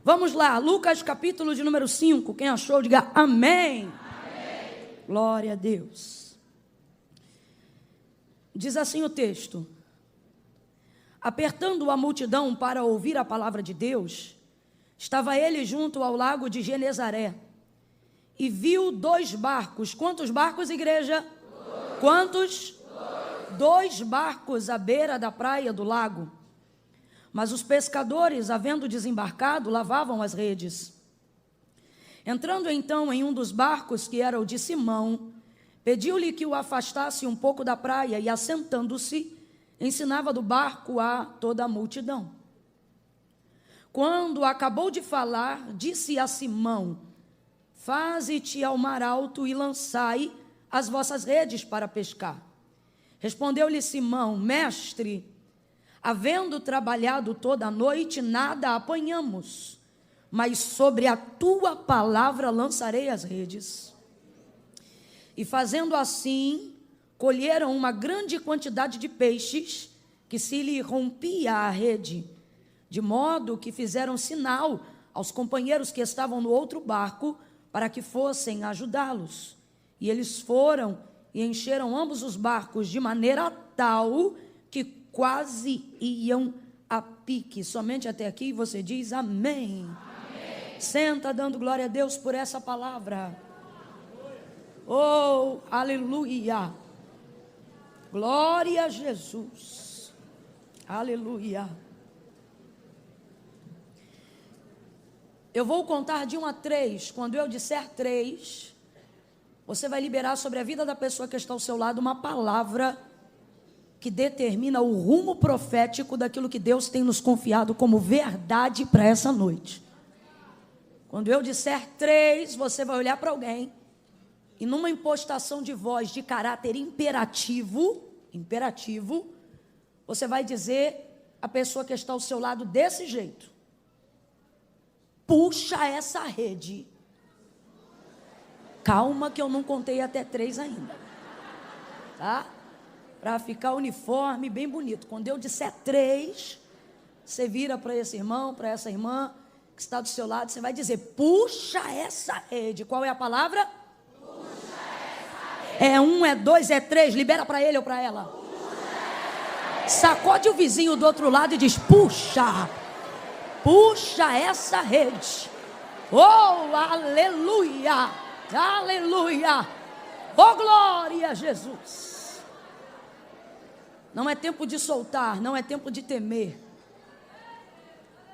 Vamos lá, Lucas capítulo de número 5. Quem achou, diga amém. Amém. Glória a Deus. Diz assim o texto: apertando a multidão para ouvir a palavra de Deus, estava ele junto ao lago de Genezaré, e viu 2 barcos. Quantos barcos, igreja? 2. Quantos? 2 barcos à beira da praia do lago. Mas os pescadores, havendo desembarcado, lavavam as redes. Entrando então em um dos barcos, que era o de Simão, pediu-lhe que o afastasse um pouco da praia, e assentando-se, ensinava do barco a toda a multidão. Quando acabou de falar, disse a Simão: faze-te ao mar alto e lançai as vossas redes para pescar. Respondeu-lhe Simão: mestre, havendo trabalhado toda a noite, nada apanhamos, mas sobre a tua palavra lançarei as redes. E fazendo assim, colheram uma grande quantidade de peixes, que se lhe rompia a rede, de modo que fizeram sinal aos companheiros que estavam no outro barco, para que fossem ajudá-los. E eles foram e encheram ambos os barcos, de maneira tal que quase iam a pique. Somente até aqui você diz amém. Amém. Senta dando glória a Deus por essa palavra. Oh, aleluia. Glória a Jesus. Aleluia. Eu vou contar de 1 a 3. Quando eu disser 3, você vai liberar sobre a vida da pessoa que está ao seu lado uma palavra que determina o rumo profético daquilo que Deus tem nos confiado como verdade para essa noite. Quando eu disser 3, você vai olhar para alguém e numa impostação de voz de caráter imperativo, você vai dizer à pessoa que está ao seu lado desse jeito: puxa essa rede. Calma que eu não contei até 3 ainda, tá? Para ficar uniforme, bem bonito. Quando eu disser 3, você vira para esse irmão, para essa irmã que está do seu lado, você vai dizer: puxa essa rede. Qual é a palavra? Puxa essa rede. É 1, é 2, é 3. Libera para ele ou para ela. Sacode o vizinho do outro lado e diz: puxa essa rede. Oh, aleluia, aleluia. Oh, glória a Jesus. Não é tempo de soltar, não é tempo de temer.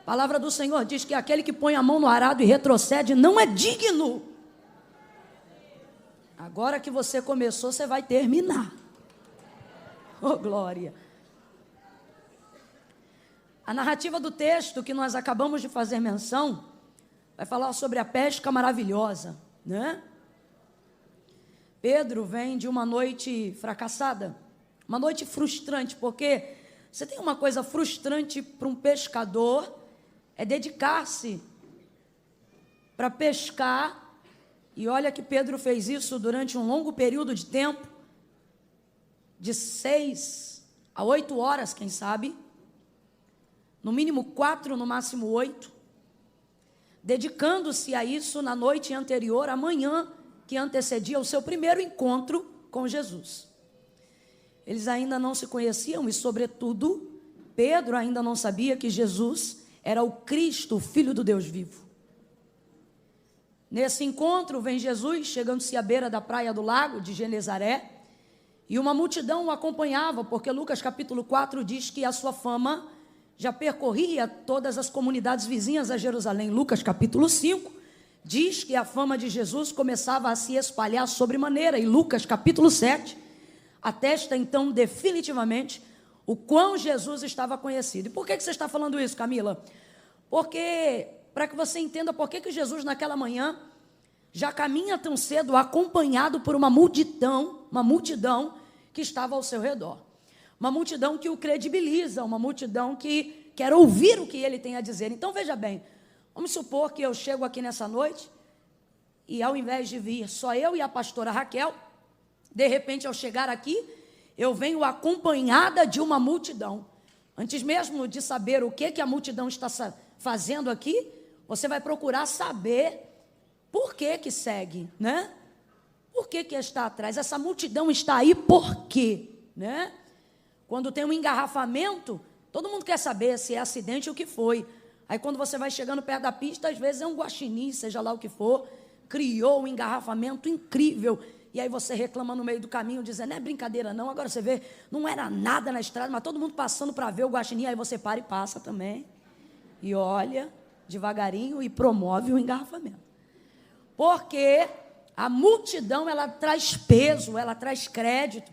A palavra do Senhor diz que aquele que põe a mão no arado e retrocede não é digno. Agora que você começou, você vai terminar. Oh, glória. A narrativa do texto que nós acabamos de fazer menção vai falar sobre a pesca maravilhosa, né? Pedro vem de uma noite fracassada, uma noite frustrante, porque você tem uma coisa frustrante para um pescador, é dedicar-se para pescar. E olha que Pedro fez isso durante um longo período de tempo, de 6 a 8 horas, quem sabe, no mínimo 4, no máximo 8, dedicando-se a isso na noite anterior, a manhã que antecedia o seu primeiro encontro com Jesus. Eles ainda não se conheciam e, sobretudo, Pedro ainda não sabia que Jesus era o Cristo, o Filho do Deus vivo. Nesse encontro vem Jesus, chegando-se à beira da praia do lago de Genezaré, e uma multidão o acompanhava, porque Lucas capítulo 4 diz que a sua fama já percorria todas as comunidades vizinhas a Jerusalém. Lucas capítulo 5 diz que a fama de Jesus começava a se espalhar sobremaneira, e Lucas capítulo 7 atesta então definitivamente o quão Jesus estava conhecido. E por que você está falando isso, Camila? Porque, para que você entenda por que Jesus naquela manhã já caminha tão cedo, acompanhado por uma multidão que estava ao seu redor. Uma multidão que o credibiliza, uma multidão que quer ouvir o que ele tem a dizer. Então veja bem, vamos supor que eu chego aqui nessa noite e ao invés de vir só eu e a pastora Raquel, de repente ao chegar aqui, eu venho acompanhada de uma multidão. Antes mesmo de saber o que a multidão está fazendo aqui, você vai procurar saber por que que segue, né? Por que que está atrás? Essa multidão está aí por quê, né? Quando tem um engarrafamento, todo mundo quer saber se é acidente ou o que foi. Aí quando você vai chegando perto da pista, às vezes é um guaxinim, seja lá o que for, criou um engarrafamento incrível. E aí você reclama no meio do caminho, dizendo, não é brincadeira não, agora você vê, não era nada na estrada, mas todo mundo passando para ver o guaxinim, aí você para e passa também. E olha, devagarinho, e promove o engarrafamento. Porque a multidão, ela traz peso, ela traz crédito.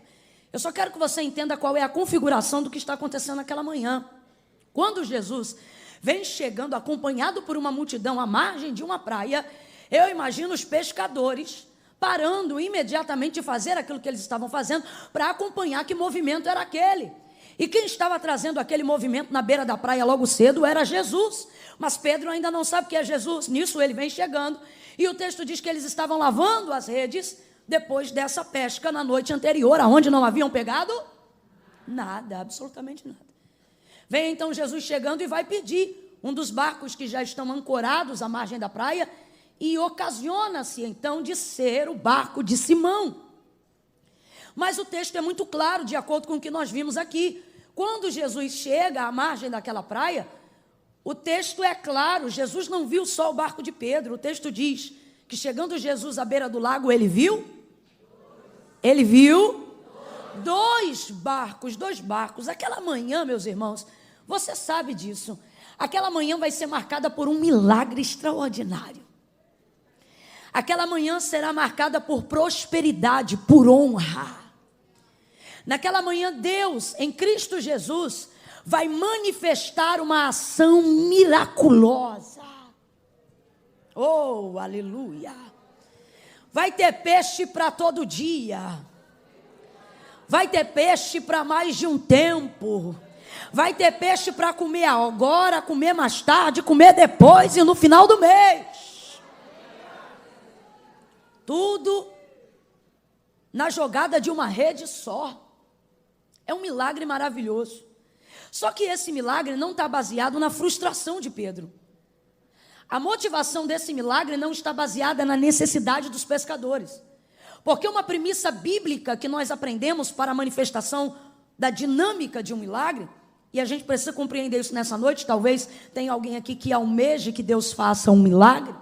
Eu só quero que você entenda qual é a configuração do que está acontecendo naquela manhã. Quando Jesus vem chegando acompanhado por uma multidão à margem de uma praia, eu imagino os pescadores parando imediatamente de fazer aquilo que eles estavam fazendo para acompanhar que movimento era aquele. E quem estava trazendo aquele movimento na beira da praia logo cedo era Jesus. Mas Pedro ainda não sabe o que é Jesus. Nisso ele vem chegando. E o texto diz que eles estavam lavando as redes depois dessa pesca na noite anterior, aonde não haviam pegado nada, absolutamente nada. Vem então Jesus chegando e vai pedir um dos barcos que já estão ancorados à margem da praia, e ocasiona-se então de ser o barco de Simão. Mas o texto é muito claro, de acordo com o que nós vimos aqui. Quando Jesus chega à margem daquela praia, o texto é claro, Jesus não viu só o barco de Pedro. O texto diz que chegando Jesus à beira do lago, ele viu dois barcos. Aquela manhã, meus irmãos, você sabe disso. Aquela manhã vai ser marcada por um milagre extraordinário. Aquela manhã será marcada por prosperidade, por honra. Naquela manhã, Deus, em Cristo Jesus, vai manifestar uma ação miraculosa. Oh, aleluia! Vai ter peixe para todo dia. Vai ter peixe para mais de um tempo. Vai ter peixe para comer agora, comer mais tarde, comer depois e no final do mês. Tudo na jogada de uma rede só. É um milagre maravilhoso. Só que esse milagre não está baseado na frustração de Pedro. A motivação desse milagre não está baseada na necessidade dos pescadores. Porque uma premissa bíblica que nós aprendemos para a manifestação da dinâmica de um milagre, e a gente precisa compreender isso nessa noite, talvez tenha alguém aqui que almeje que Deus faça um milagre,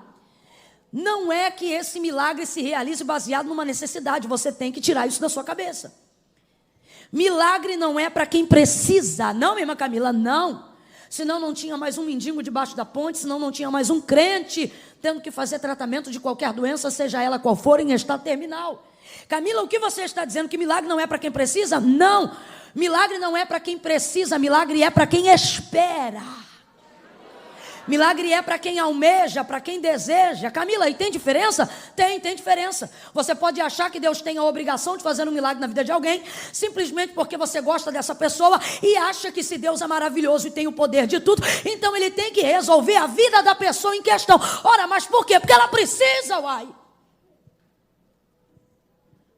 não é que esse milagre se realize baseado numa necessidade, você tem que tirar isso da sua cabeça. Milagre não é para quem precisa, não, minha irmã Camila, não. Senão não tinha mais um mendigo debaixo da ponte, senão não tinha mais um crente tendo que fazer tratamento de qualquer doença, seja ela qual for, em estado terminal. Camila, o que você está dizendo? Que milagre não é para quem precisa? Não, milagre não é para quem precisa, milagre é para quem espera. Milagre é para quem almeja, para quem deseja. Camila, e tem diferença? Tem diferença. Você pode achar que Deus tem a obrigação de fazer um milagre na vida de alguém, simplesmente porque você gosta dessa pessoa e acha que se Deus é maravilhoso e tem o poder de tudo, então Ele tem que resolver a vida da pessoa em questão. Ora, mas por quê? Porque ela precisa, uai.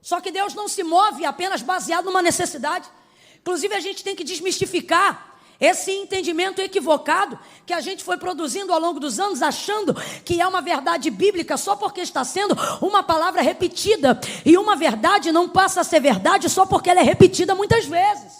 Só que Deus não se move apenas baseado numa necessidade. Inclusive a gente tem que desmistificar esse entendimento equivocado que a gente foi produzindo ao longo dos anos, achando que é uma verdade bíblica só porque está sendo uma palavra repetida. E uma verdade não passa a ser verdade só porque ela é repetida muitas vezes.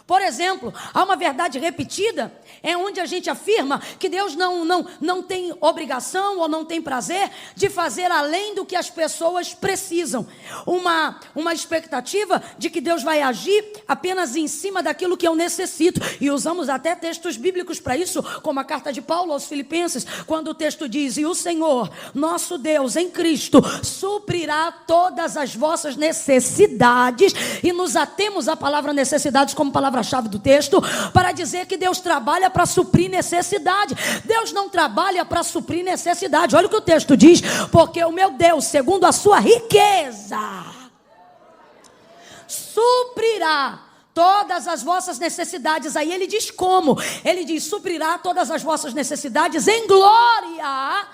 Por exemplo, há uma verdade repetida, é onde a gente afirma que Deus não tem obrigação ou não tem prazer de fazer além do que as pessoas precisam. Uma expectativa de que Deus vai agir apenas em cima daquilo que eu necessito. E usamos até textos bíblicos para isso, como a carta de Paulo aos Filipenses, quando o texto diz: e o Senhor, nosso Deus, em Cristo, suprirá todas as vossas necessidades. E nos atemos à palavra necessidades como palavra-chave do texto, para dizer que Deus trabalha para suprir necessidade. Deus não trabalha para suprir necessidade. Olha o que o texto diz: porque o meu Deus, segundo a sua riqueza, suprirá todas as vossas necessidades. Aí ele diz como? Ele diz: suprirá todas as vossas necessidades em glória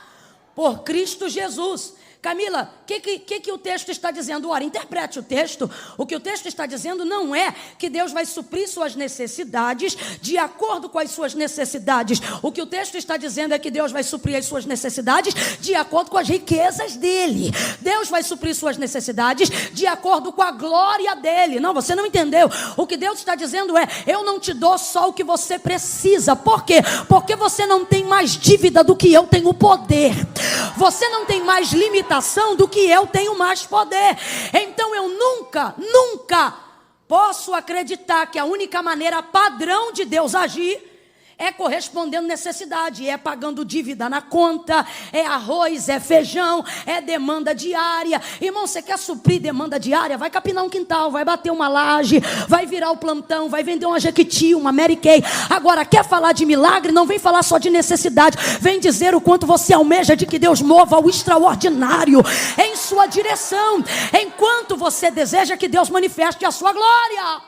por Cristo Jesus. Camila, o que o texto está dizendo? Ora, interprete o texto. O que o texto está dizendo não é que Deus vai suprir suas necessidades de acordo com as suas necessidades. O que o texto está dizendo é que Deus vai suprir as suas necessidades de acordo com as riquezas dele. Deus vai suprir suas necessidades de acordo com a glória dele. Não, você não entendeu. O que Deus está dizendo é: eu não te dou só o que você precisa. Por quê? Porque você não tem mais dívida do que eu tenho poder. Você não tem mais limitação do que eu tenho mais poder. Então eu nunca posso acreditar que a única maneira padrão de Deus agir é correspondendo necessidade, é pagando dívida na conta, é arroz, é feijão, é demanda diária. Irmão, você quer suprir demanda diária? Vai capinar um quintal, vai bater uma laje, vai virar o plantão, vai vender uma Jequiti, uma Mary Kay. Agora, quer falar de milagre? Não vem falar só de necessidade, vem dizer o quanto você almeja de que Deus mova o extraordinário em sua direção, enquanto você deseja que Deus manifeste a sua glória.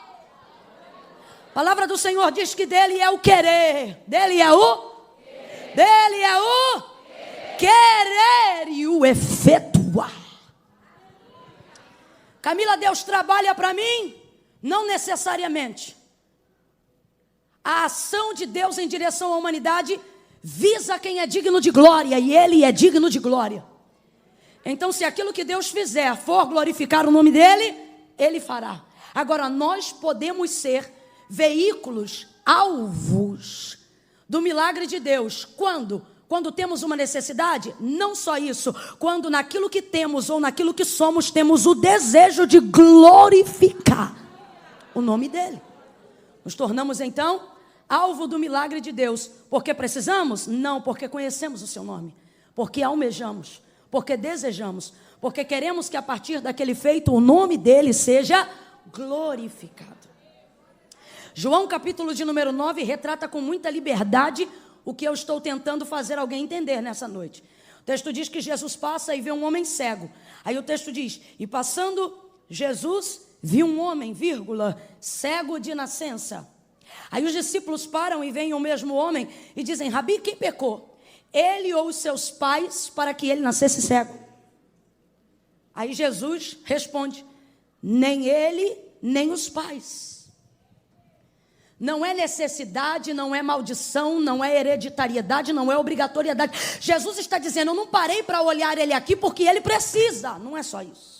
A palavra do Senhor diz que dele é o querer, dele é o querer e o efetuar. Camila, Deus trabalha para mim? Não necessariamente. A ação de Deus em direção à humanidade visa quem é digno de glória, e ele é digno de glória. Então, se aquilo que Deus fizer for glorificar o nome dele, ele fará. Agora, nós podemos ser veículos, alvos do milagre de Deus. Quando? Quando temos uma necessidade? Não só isso. Quando naquilo que temos ou naquilo que somos, temos o desejo de glorificar o nome dele. Nos tornamos então alvo do milagre de Deus. Porque precisamos? Não, porque conhecemos o seu nome. Porque almejamos. Porque desejamos. Porque queremos que a partir daquele feito o nome dele seja glorificado. João capítulo de número 9 retrata com muita liberdade o que eu estou tentando fazer alguém entender nessa noite. O texto diz que Jesus passa e vê um homem cego. Aí o texto diz: e passando Jesus viu um homem, cego de nascença. Aí os discípulos param e veem o mesmo homem e dizem: Rabi, quem pecou? Ele ou os seus pais para que ele nascesse cego? Aí Jesus responde: nem ele, nem os pais. Não é necessidade, não é maldição, não é hereditariedade, não é obrigatoriedade. Jesus está dizendo: eu não parei para olhar ele aqui porque ele precisa. Não é só isso.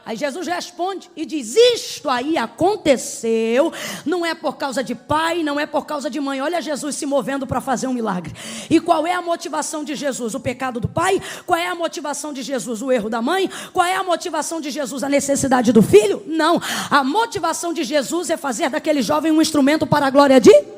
Aí Jesus responde e diz: isto aí aconteceu, não é por causa de pai, não é por causa de mãe. Olha Jesus se movendo para fazer um milagre. E qual é a motivação de Jesus? O pecado do pai? Qual é a motivação de Jesus? O erro da mãe? Qual é a motivação de Jesus? A necessidade do filho? Não. A motivação de Jesus é fazer daquele jovem um instrumento para a glória de...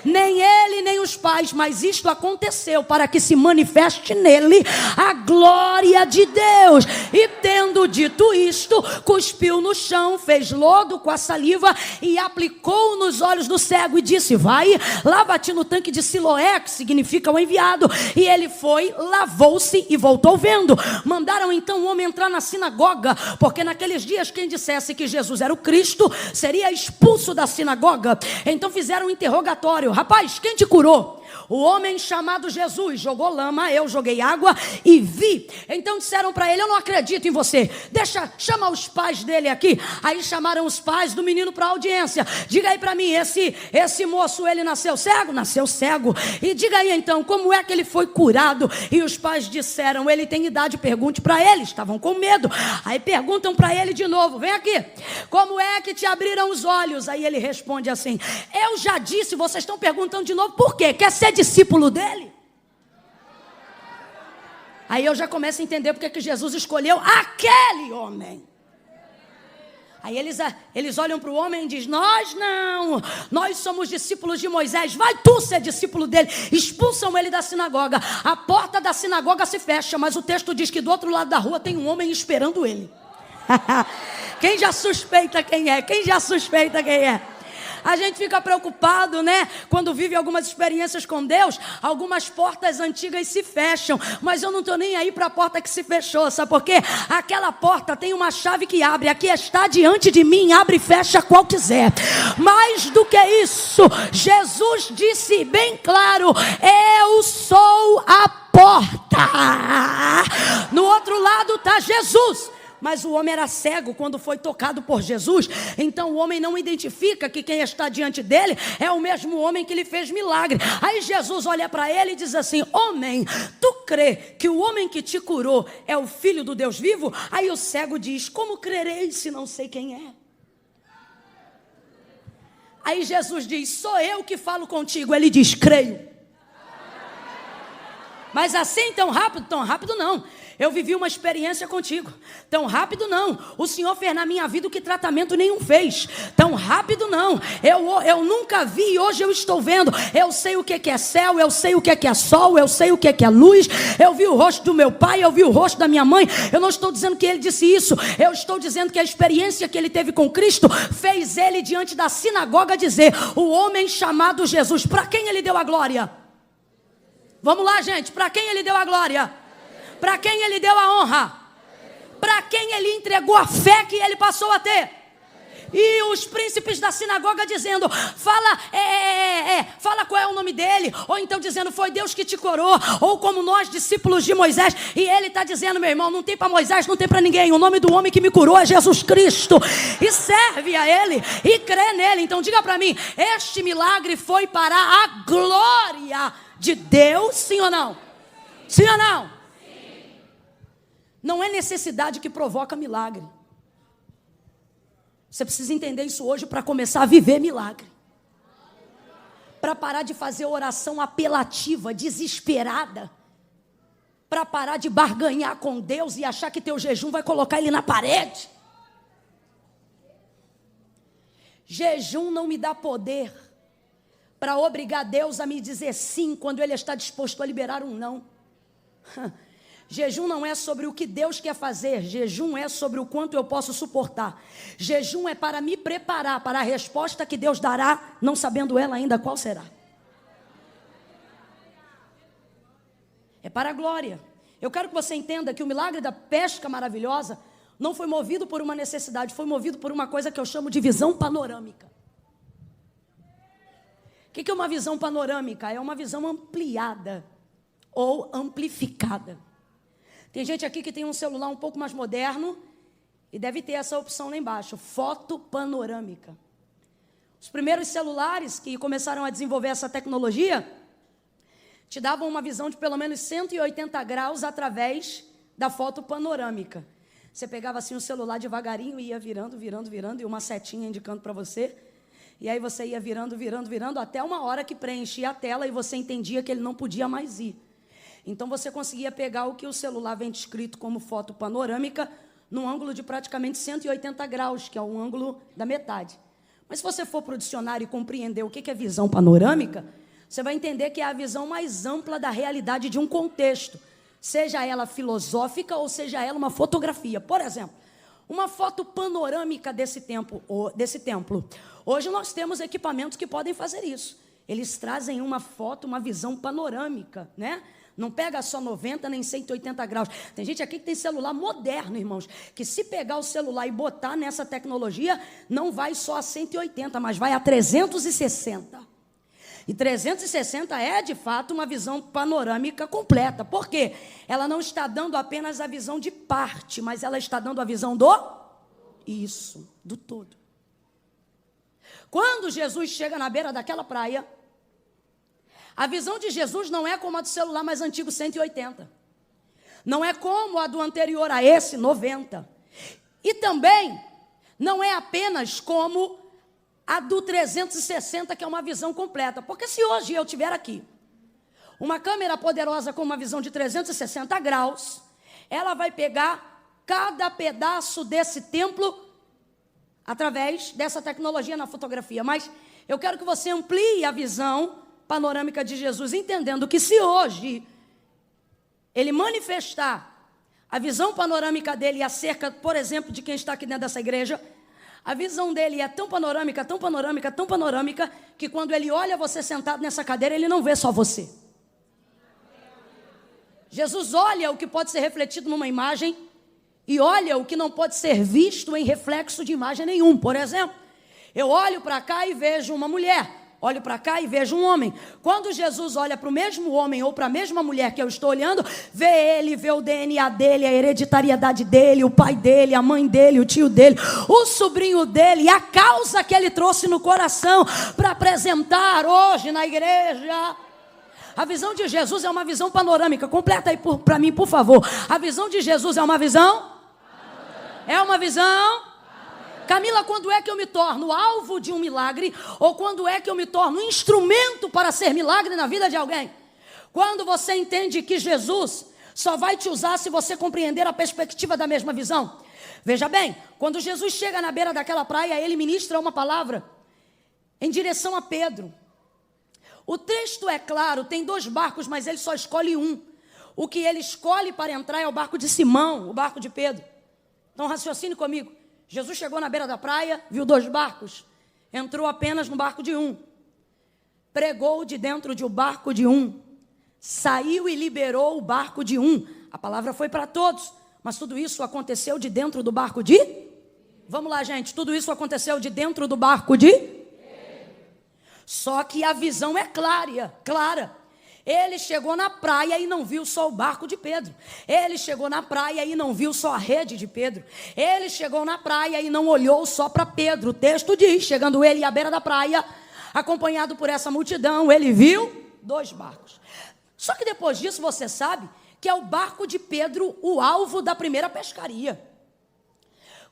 Nem ele, nem os pais, mas isto aconteceu para que se manifeste nele a glória de Deus. E tendo dito isto, cuspiu no chão, fez lodo com a saliva e aplicou nos olhos do cego e disse: vai, lava-te no tanque de Siloé, que significa o enviado. E ele foi, lavou-se e voltou vendo. Mandaram então o homem entrar na sinagoga, porque naqueles dias quem dissesse que Jesus era o Cristo seria expulso da sinagoga. Então fizeram um interrogatório: rapaz, quem te curou? O homem chamado Jesus jogou lama, eu joguei água e vi. Então disseram para ele: eu não acredito em você, chama os pais dele aqui. Aí chamaram os pais do menino para a audiência. Diga aí para mim, esse moço, ele nasceu cego? Nasceu cego. E diga aí então, como é que ele foi curado? E os pais disseram: ele tem idade, pergunte para ele. Estavam com medo. Aí perguntam para ele de novo: vem aqui, como é que te abriram os olhos? Aí ele responde assim: eu já disse, vocês estão perguntando de novo por quê? Quer ser discípulo dele? Aí eu já começo a entender porque que Jesus escolheu aquele homem. Aí eles olham para o homem e dizem: nós não, nós somos discípulos de Moisés, vai tu ser discípulo dele. Expulsam ele da sinagoga. A porta da sinagoga se fecha, mas o texto diz que do outro lado da rua tem um homem esperando ele. Quem já suspeita quem é? Quem já suspeita quem é? A gente fica preocupado, né? Quando vive algumas experiências com Deus, algumas portas antigas se fecham. Mas eu não estou nem aí para a porta que se fechou, sabe por quê? Aquela porta tem uma chave que abre. Aqui está diante de mim, abre e fecha qual quiser. Mais do que isso, Jesus disse bem claro: eu sou a porta. No outro lado está Jesus. Mas o homem era cego quando foi tocado por Jesus. Então o homem não identifica que quem está diante dele é o mesmo homem que lhe fez milagre. Aí Jesus olha para ele e diz assim: homem, tu crê que o homem que te curou é o Filho do Deus vivo? Aí o cego diz: como crerei se não sei quem é? Aí Jesus diz: sou eu que falo contigo. Ele diz: creio. Mas assim tão rápido não. Eu vivi uma experiência contigo. Tão rápido não. O Senhor fez na minha vida o que tratamento nenhum fez. Tão rápido não. Eu nunca vi e hoje eu estou vendo. Eu sei o que é céu, eu sei o que é sol, eu sei o que é luz. Eu vi o rosto do meu pai, eu vi o rosto da minha mãe. Eu não estou dizendo que ele disse isso. Eu estou dizendo que a experiência que ele teve com Cristo fez ele diante da sinagoga dizer: o homem chamado Jesus. Para quem ele deu a glória? Vamos lá, gente. Para quem ele deu a glória? Para quem ele deu a honra? Para quem ele entregou a fé que ele passou a ter? E os príncipes da sinagoga dizendo: fala qual é o nome dele. Ou então dizendo: foi Deus que te curou. Ou como nós, discípulos de Moisés. E ele está dizendo: meu irmão, não tem para Moisés, não tem para ninguém. O nome do homem que me curou é Jesus Cristo. E serve a ele e crê nele. Então diga para mim: este milagre foi para a glória de Deus, sim ou não? Sim ou não? Não é necessidade que provoca milagre. Você precisa entender isso hoje para começar a viver milagre. Para parar de fazer oração apelativa, desesperada. Para parar de barganhar com Deus e achar que teu jejum vai colocar ele na parede. Jejum não me dá poder para obrigar Deus a me dizer sim quando Ele está disposto a liberar um não. Jejum não é sobre o que Deus quer fazer. Jejum é sobre o quanto eu posso suportar. Jejum é para me preparar para a resposta que Deus dará, não sabendo ela ainda qual será. É para a glória. Eu quero que você entenda que o milagre da pesca maravilhosa não foi movido por uma necessidade, foi movido por uma coisa que eu chamo de visão panorâmica. O que é uma visão panorâmica? É uma visão ampliada ou amplificada. Tem gente aqui que tem um celular um pouco mais moderno e deve ter essa opção lá embaixo, foto panorâmica. Os primeiros celulares que começaram a desenvolver essa tecnologia te davam uma visão de pelo menos 180 graus através da foto panorâmica. Você pegava assim o celular devagarinho e ia virando, e uma setinha indicando para você. E aí você ia virando, até uma hora que preenchia a tela e você entendia que ele não podia mais ir. Então você conseguia pegar o que o celular vem descrito como foto panorâmica num ângulo de praticamente 180 graus, que é um ângulo da metade. Mas se você for para o dicionário e compreender o que é visão panorâmica, você vai entender que é a visão mais ampla da realidade de um contexto, seja ela filosófica ou seja ela uma fotografia. Por exemplo, uma foto panorâmica desse templo. Hoje nós temos equipamentos que podem fazer isso. Eles trazem uma foto, uma visão panorâmica, né? Não pega só 90 nem 180 graus. Tem gente aqui que tem celular moderno, irmãos, que se pegar o celular e botar nessa tecnologia, não vai só a 180, mas vai a 360. E 360 é, de fato, uma visão panorâmica completa. Por quê? Ela não está dando apenas a visão de parte, mas ela está dando a visão do todo. Quando Jesus chega na beira daquela praia, a visão de Jesus não é como a do celular mais antigo, 180. Não é como a do anterior a esse, 90. E também não é apenas como a do 360, que é uma visão completa. Porque se hoje eu tiver aqui uma câmera poderosa com uma visão de 360 graus, ela vai pegar cada pedaço desse templo através dessa tecnologia na fotografia. Mas eu quero que você amplie a visão panorâmica de Jesus, entendendo que se hoje ele manifestar a visão panorâmica dele acerca, por exemplo, de quem está aqui dentro dessa igreja, a visão dele é tão panorâmica, que quando ele olha você sentado nessa cadeira, ele não vê só você. Jesus olha o que pode ser refletido numa imagem e olha o que não pode ser visto em reflexo de imagem nenhum. Por exemplo, eu olho para cá e vejo uma mulher. olho para cá e vejo um homem. Quando Jesus olha para o mesmo homem ou para a mesma mulher que eu estou olhando, vê ele, vê o DNA dele, a hereditariedade dele, o pai dele, a mãe dele, o tio dele, o sobrinho dele, e a causa que ele trouxe no coração para apresentar hoje na igreja. A visão de Jesus é uma visão panorâmica. Completa aí para mim, por favor. A visão de Jesus é uma visão? É uma visão? Camila, quando é que eu me torno alvo de um milagre? Ou quando é que eu me torno instrumento para ser milagre na vida de alguém? Quando você entende que Jesus só vai te usar se você compreender a perspectiva da mesma visão. Veja bem, quando Jesus chega na beira daquela praia, ele ministra uma palavra em direção a Pedro. O texto é claro, tem 2 barcos, mas ele só escolhe um. O que ele escolhe para entrar é o barco de Simão, o barco de Pedro. Então raciocine comigo. Jesus chegou na beira da praia, viu 2 barcos, entrou apenas no barco de um, pregou de dentro de um barco de um, saiu e liberou o barco de um. A palavra foi para todos, mas tudo isso aconteceu de dentro do barco de? Vamos lá, gente, tudo isso aconteceu de dentro do barco de? Só que a visão é clara. Ele chegou na praia e não viu só o barco de Pedro. Ele chegou na praia e não viu só a rede de Pedro. Ele chegou na praia e não olhou só para Pedro. O texto diz, chegando ele à beira da praia, acompanhado por essa multidão, ele viu 2 barcos. Só que depois disso você sabe que é o barco de Pedro o alvo da primeira pescaria.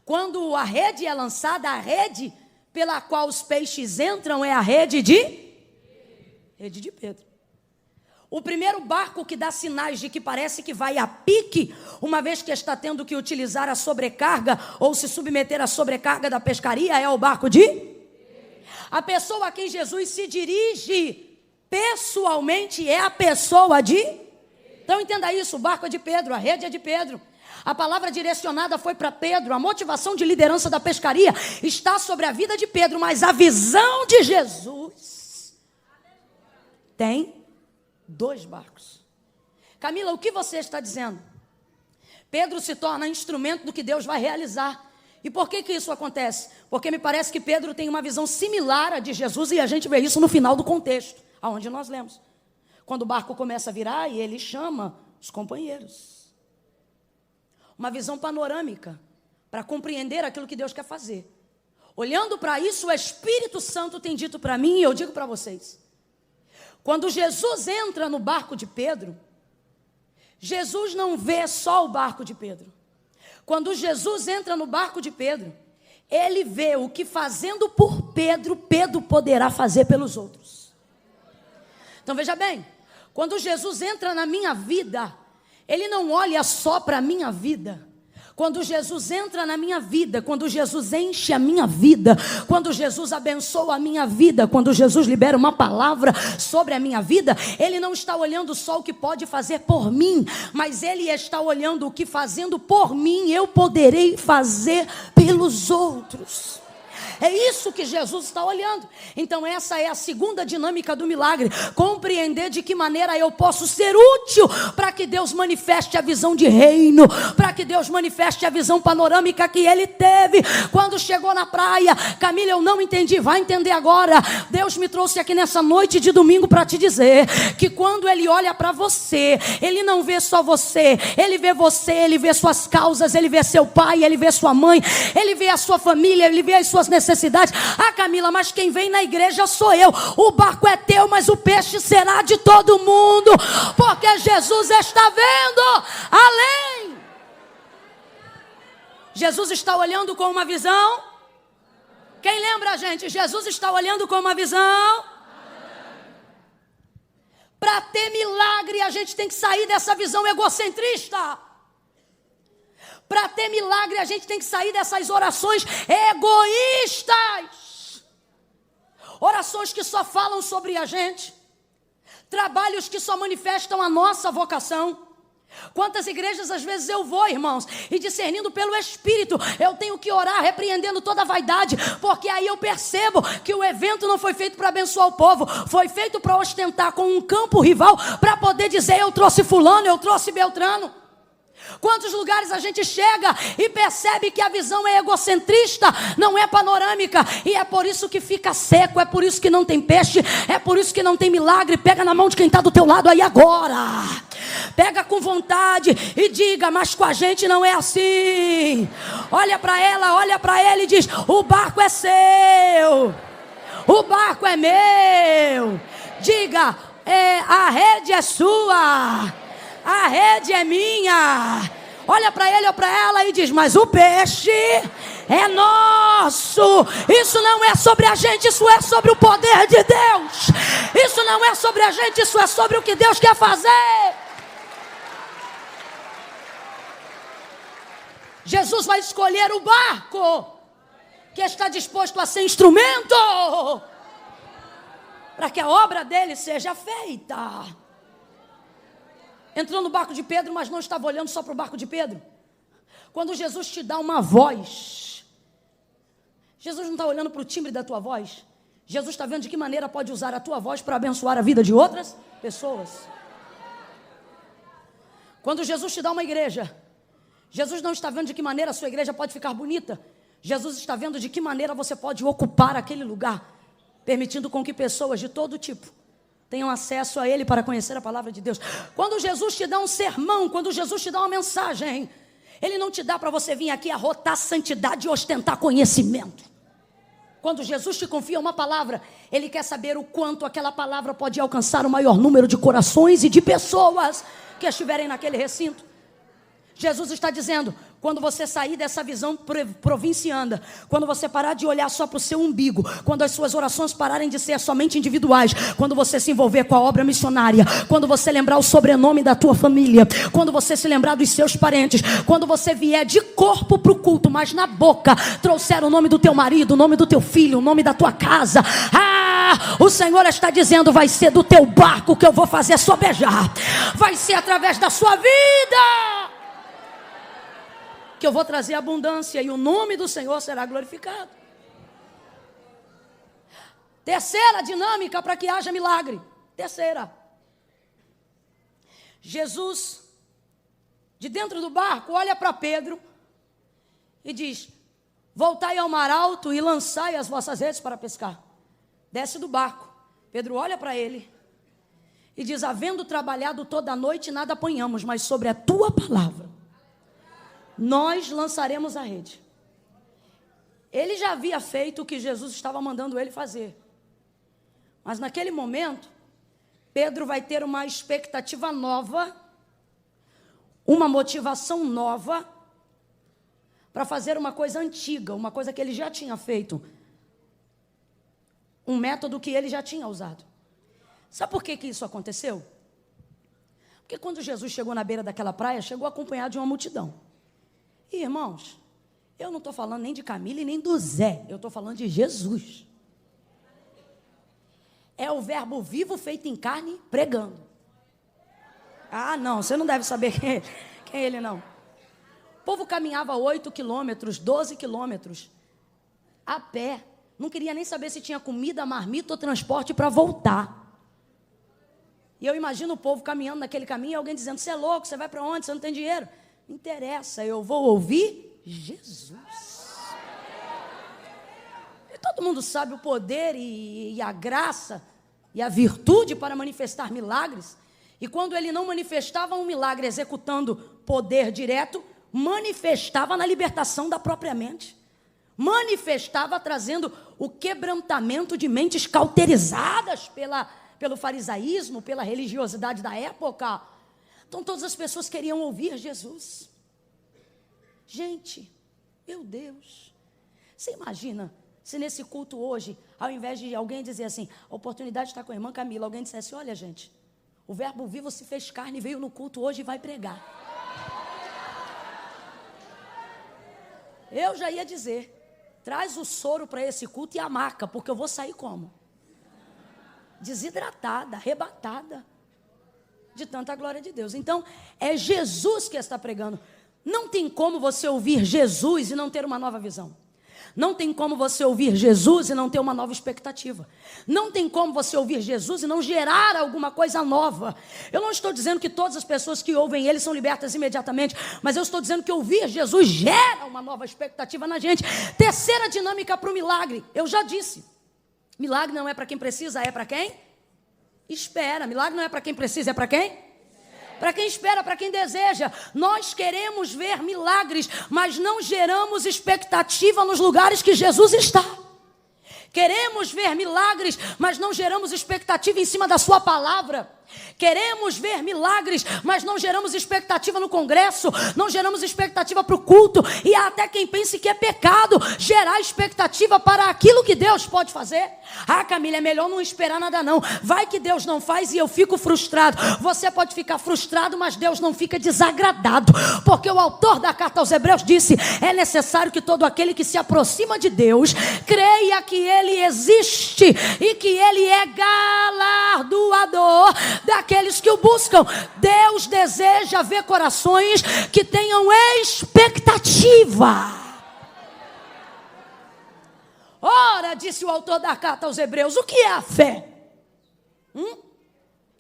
Quando a rede é lançada, a rede pela qual os peixes entram é a rede de Pedro. O primeiro barco que dá sinais de que parece que vai a pique, uma vez que está tendo que utilizar a sobrecarga ou se submeter à sobrecarga da pescaria, é o barco de? A pessoa a quem Jesus se dirige pessoalmente é a pessoa de? Então entenda isso, o barco é de Pedro, a rede é de Pedro. A palavra direcionada foi para Pedro, a motivação de liderança da pescaria está sobre a vida de Pedro, mas a visão de Jesus tem 2 barcos. Camila, o que você está dizendo? Pedro se torna instrumento do que Deus vai realizar. E por que isso acontece? Porque me parece que Pedro tem uma visão similar à de Jesus e a gente vê isso no final do contexto, aonde nós lemos. Quando o barco começa a virar e ele chama os companheiros. Uma visão panorâmica para compreender aquilo que Deus quer fazer. Olhando para isso, o Espírito Santo tem dito para mim e eu digo para vocês. Quando Jesus entra no barco de Pedro, Jesus não vê só o barco de Pedro. Quando Jesus entra no barco de Pedro, ele vê o que fazendo por Pedro, Pedro poderá fazer pelos outros. Então veja bem, quando Jesus entra na minha vida, ele não olha só para a minha vida. Quando Jesus entra na minha vida, quando Jesus enche a minha vida, quando Jesus abençoa a minha vida, quando Jesus libera uma palavra sobre a minha vida, ele não está olhando só o que pode fazer por mim, mas ele está olhando o que fazendo por mim eu poderei fazer pelos outros. É isso que Jesus está olhando. Então essa é a segunda dinâmica do milagre. Compreender de que maneira eu posso ser útil para que Deus manifeste a visão de reino, para que Deus manifeste a visão panorâmica que ele teve quando chegou na praia. Camila, eu não entendi, vai entender agora. Deus me trouxe aqui nessa noite de domingo para te dizer que quando ele olha para você, ele não vê só você, ele vê suas causas, ele vê seu pai, ele vê sua mãe, ele vê a sua família, ele vê as suas necessidades. Ah, Camila, mas quem vem na igreja sou eu. O barco é teu, mas o peixe será de todo mundo, porque Jesus está vendo além. Jesus está olhando com uma visão. Quem lembra, gente? Jesus está olhando com uma visão. Para ter milagre, a gente tem que sair dessa visão egocentrista. Para ter milagre, a gente tem que sair dessas orações egoístas. Orações que só falam sobre a gente. Trabalhos que só manifestam a nossa vocação. Quantas igrejas às vezes eu vou, irmãos, e discernindo pelo Espírito, eu tenho que orar repreendendo toda a vaidade, porque aí eu percebo que o evento não foi feito para abençoar o povo, foi feito para ostentar com um campo rival, para poder dizer eu trouxe fulano, eu trouxe Beltrano. Quantos lugares a gente chega e percebe que a visão é egocentrista, não é panorâmica, e é por isso que fica seco, é por isso que não tem peixe, é por isso que não tem milagre. Pega na mão de quem está do teu lado aí agora, pega com vontade e diga: mas com a gente não é assim. Olha para ela, olha para ele e diz: o barco é seu, o barco é meu. Diga: a rede é sua, a rede é minha. Olha para ele ou para ela e diz: mas o peixe é nosso. Isso não é sobre a gente, isso é sobre o poder de Deus. Isso não é sobre a gente, isso é sobre o que Deus quer fazer. Jesus vai escolher o barco que está disposto a ser instrumento para que a obra dele seja feita. Entrou no barco de Pedro, mas não estava olhando só para o barco de Pedro. Quando Jesus te dá uma voz, Jesus não está olhando para o timbre da tua voz. Jesus está vendo de que maneira pode usar a tua voz para abençoar a vida de outras pessoas. Quando Jesus te dá uma igreja, Jesus não está vendo de que maneira a sua igreja pode ficar bonita. Jesus está vendo de que maneira você pode ocupar aquele lugar, permitindo com que pessoas de todo tipo tenham acesso a ele para conhecer a palavra de Deus. Quando Jesus te dá um sermão, quando Jesus te dá uma mensagem, ele não te dá para você vir aqui arrotar santidade e ostentar conhecimento. Quando Jesus te confia uma palavra, ele quer saber o quanto aquela palavra pode alcançar o maior número de corações e de pessoas que estiverem naquele recinto. Jesus está dizendo: quando você sair dessa visão provinciana, quando você parar de olhar só para o seu umbigo, quando as suas orações pararem de ser somente individuais, quando você se envolver com a obra missionária, quando você lembrar o sobrenome da tua família, quando você se lembrar dos seus parentes, quando você vier de corpo para o culto, mas na boca trouxer o nome do teu marido, o nome do teu filho, o nome da tua casa, o Senhor está dizendo: vai ser do teu barco que eu vou fazer sobejar, vai ser através da sua vida que eu vou trazer abundância e o nome do Senhor será glorificado. Terceira dinâmica para que haja milagre. Terceira. Jesus, de dentro do barco, olha para Pedro e diz: voltai ao mar alto e lançai as vossas redes para pescar. Desce do barco. Pedro olha para ele e diz: havendo trabalhado toda a noite, nada apanhamos, mas sobre a tua palavra nós lançaremos a rede. Ele já havia feito o que Jesus estava mandando ele fazer. Mas naquele momento, Pedro vai ter uma expectativa nova, uma motivação nova, para fazer uma coisa antiga, uma coisa que ele já tinha feito. Um método que ele já tinha usado. Sabe por que isso aconteceu? Porque quando Jesus chegou na beira daquela praia, chegou acompanhado de uma multidão. E, irmãos, eu não estou falando nem de Camila e nem do Zé, eu estou falando de Jesus. É o verbo vivo feito em carne pregando. Ah, não, você não deve saber quem é ele, não. O povo caminhava 8 quilômetros, 12 quilômetros, a pé. Não queria nem saber se tinha comida, marmita ou transporte para voltar. E eu imagino o povo caminhando naquele caminho e alguém dizendo: você é louco, você vai para onde, você não tem dinheiro. Não interessa, eu vou ouvir Jesus. E todo mundo sabe o poder e a graça e a virtude para manifestar milagres. E quando ele não manifestava um milagre executando poder direto, manifestava na libertação da própria mente. Manifestava trazendo o quebrantamento de mentes cauterizadas pelo farisaísmo, pela religiosidade da época. Então todas as pessoas queriam ouvir Jesus. Gente, meu Deus, você imagina se nesse culto hoje, ao invés de alguém dizer assim: a oportunidade está com a irmã Camila, alguém dissesse: olha gente, o verbo vivo se fez carne, veio no culto hoje e vai pregar. Eu já ia dizer: traz o soro para esse culto e a maca, porque eu vou sair como? Desidratada, arrebatada de tanta glória de Deus. Então, é Jesus que está pregando. Não tem como você ouvir Jesus e não ter uma nova visão. Não tem como você ouvir Jesus e não ter uma nova expectativa. Não tem como você ouvir Jesus e não gerar alguma coisa nova. Eu não estou dizendo que todas as pessoas que ouvem Ele são libertas imediatamente, mas eu estou dizendo que ouvir Jesus gera uma nova expectativa na gente. Terceira dinâmica para o milagre. Eu já disse, milagre não é para quem precisa, é para quem espera. Milagre não é para quem precisa, é para quem? Para quem espera, para quem deseja. Nós queremos ver milagres, mas não geramos expectativa nos lugares que Jesus está. Queremos ver milagres, mas não geramos expectativa em cima da sua palavra. Queremos ver milagres, mas não geramos expectativa no congresso, não geramos expectativa para o culto, e há até quem pense que é pecado gerar expectativa para aquilo que Deus pode fazer. Ah, Camila, é melhor não esperar nada não, vai que Deus não faz e eu fico frustrado. Você pode ficar frustrado, mas Deus não fica desagradado, porque o autor da carta aos Hebreus disse: é necessário que todo aquele que se aproxima de Deus creia que Ele existe e que Ele é galardoador daqueles que o buscam. Deus deseja ver corações que tenham expectativa. Ora, disse o autor da carta aos Hebreus, o que é a fé?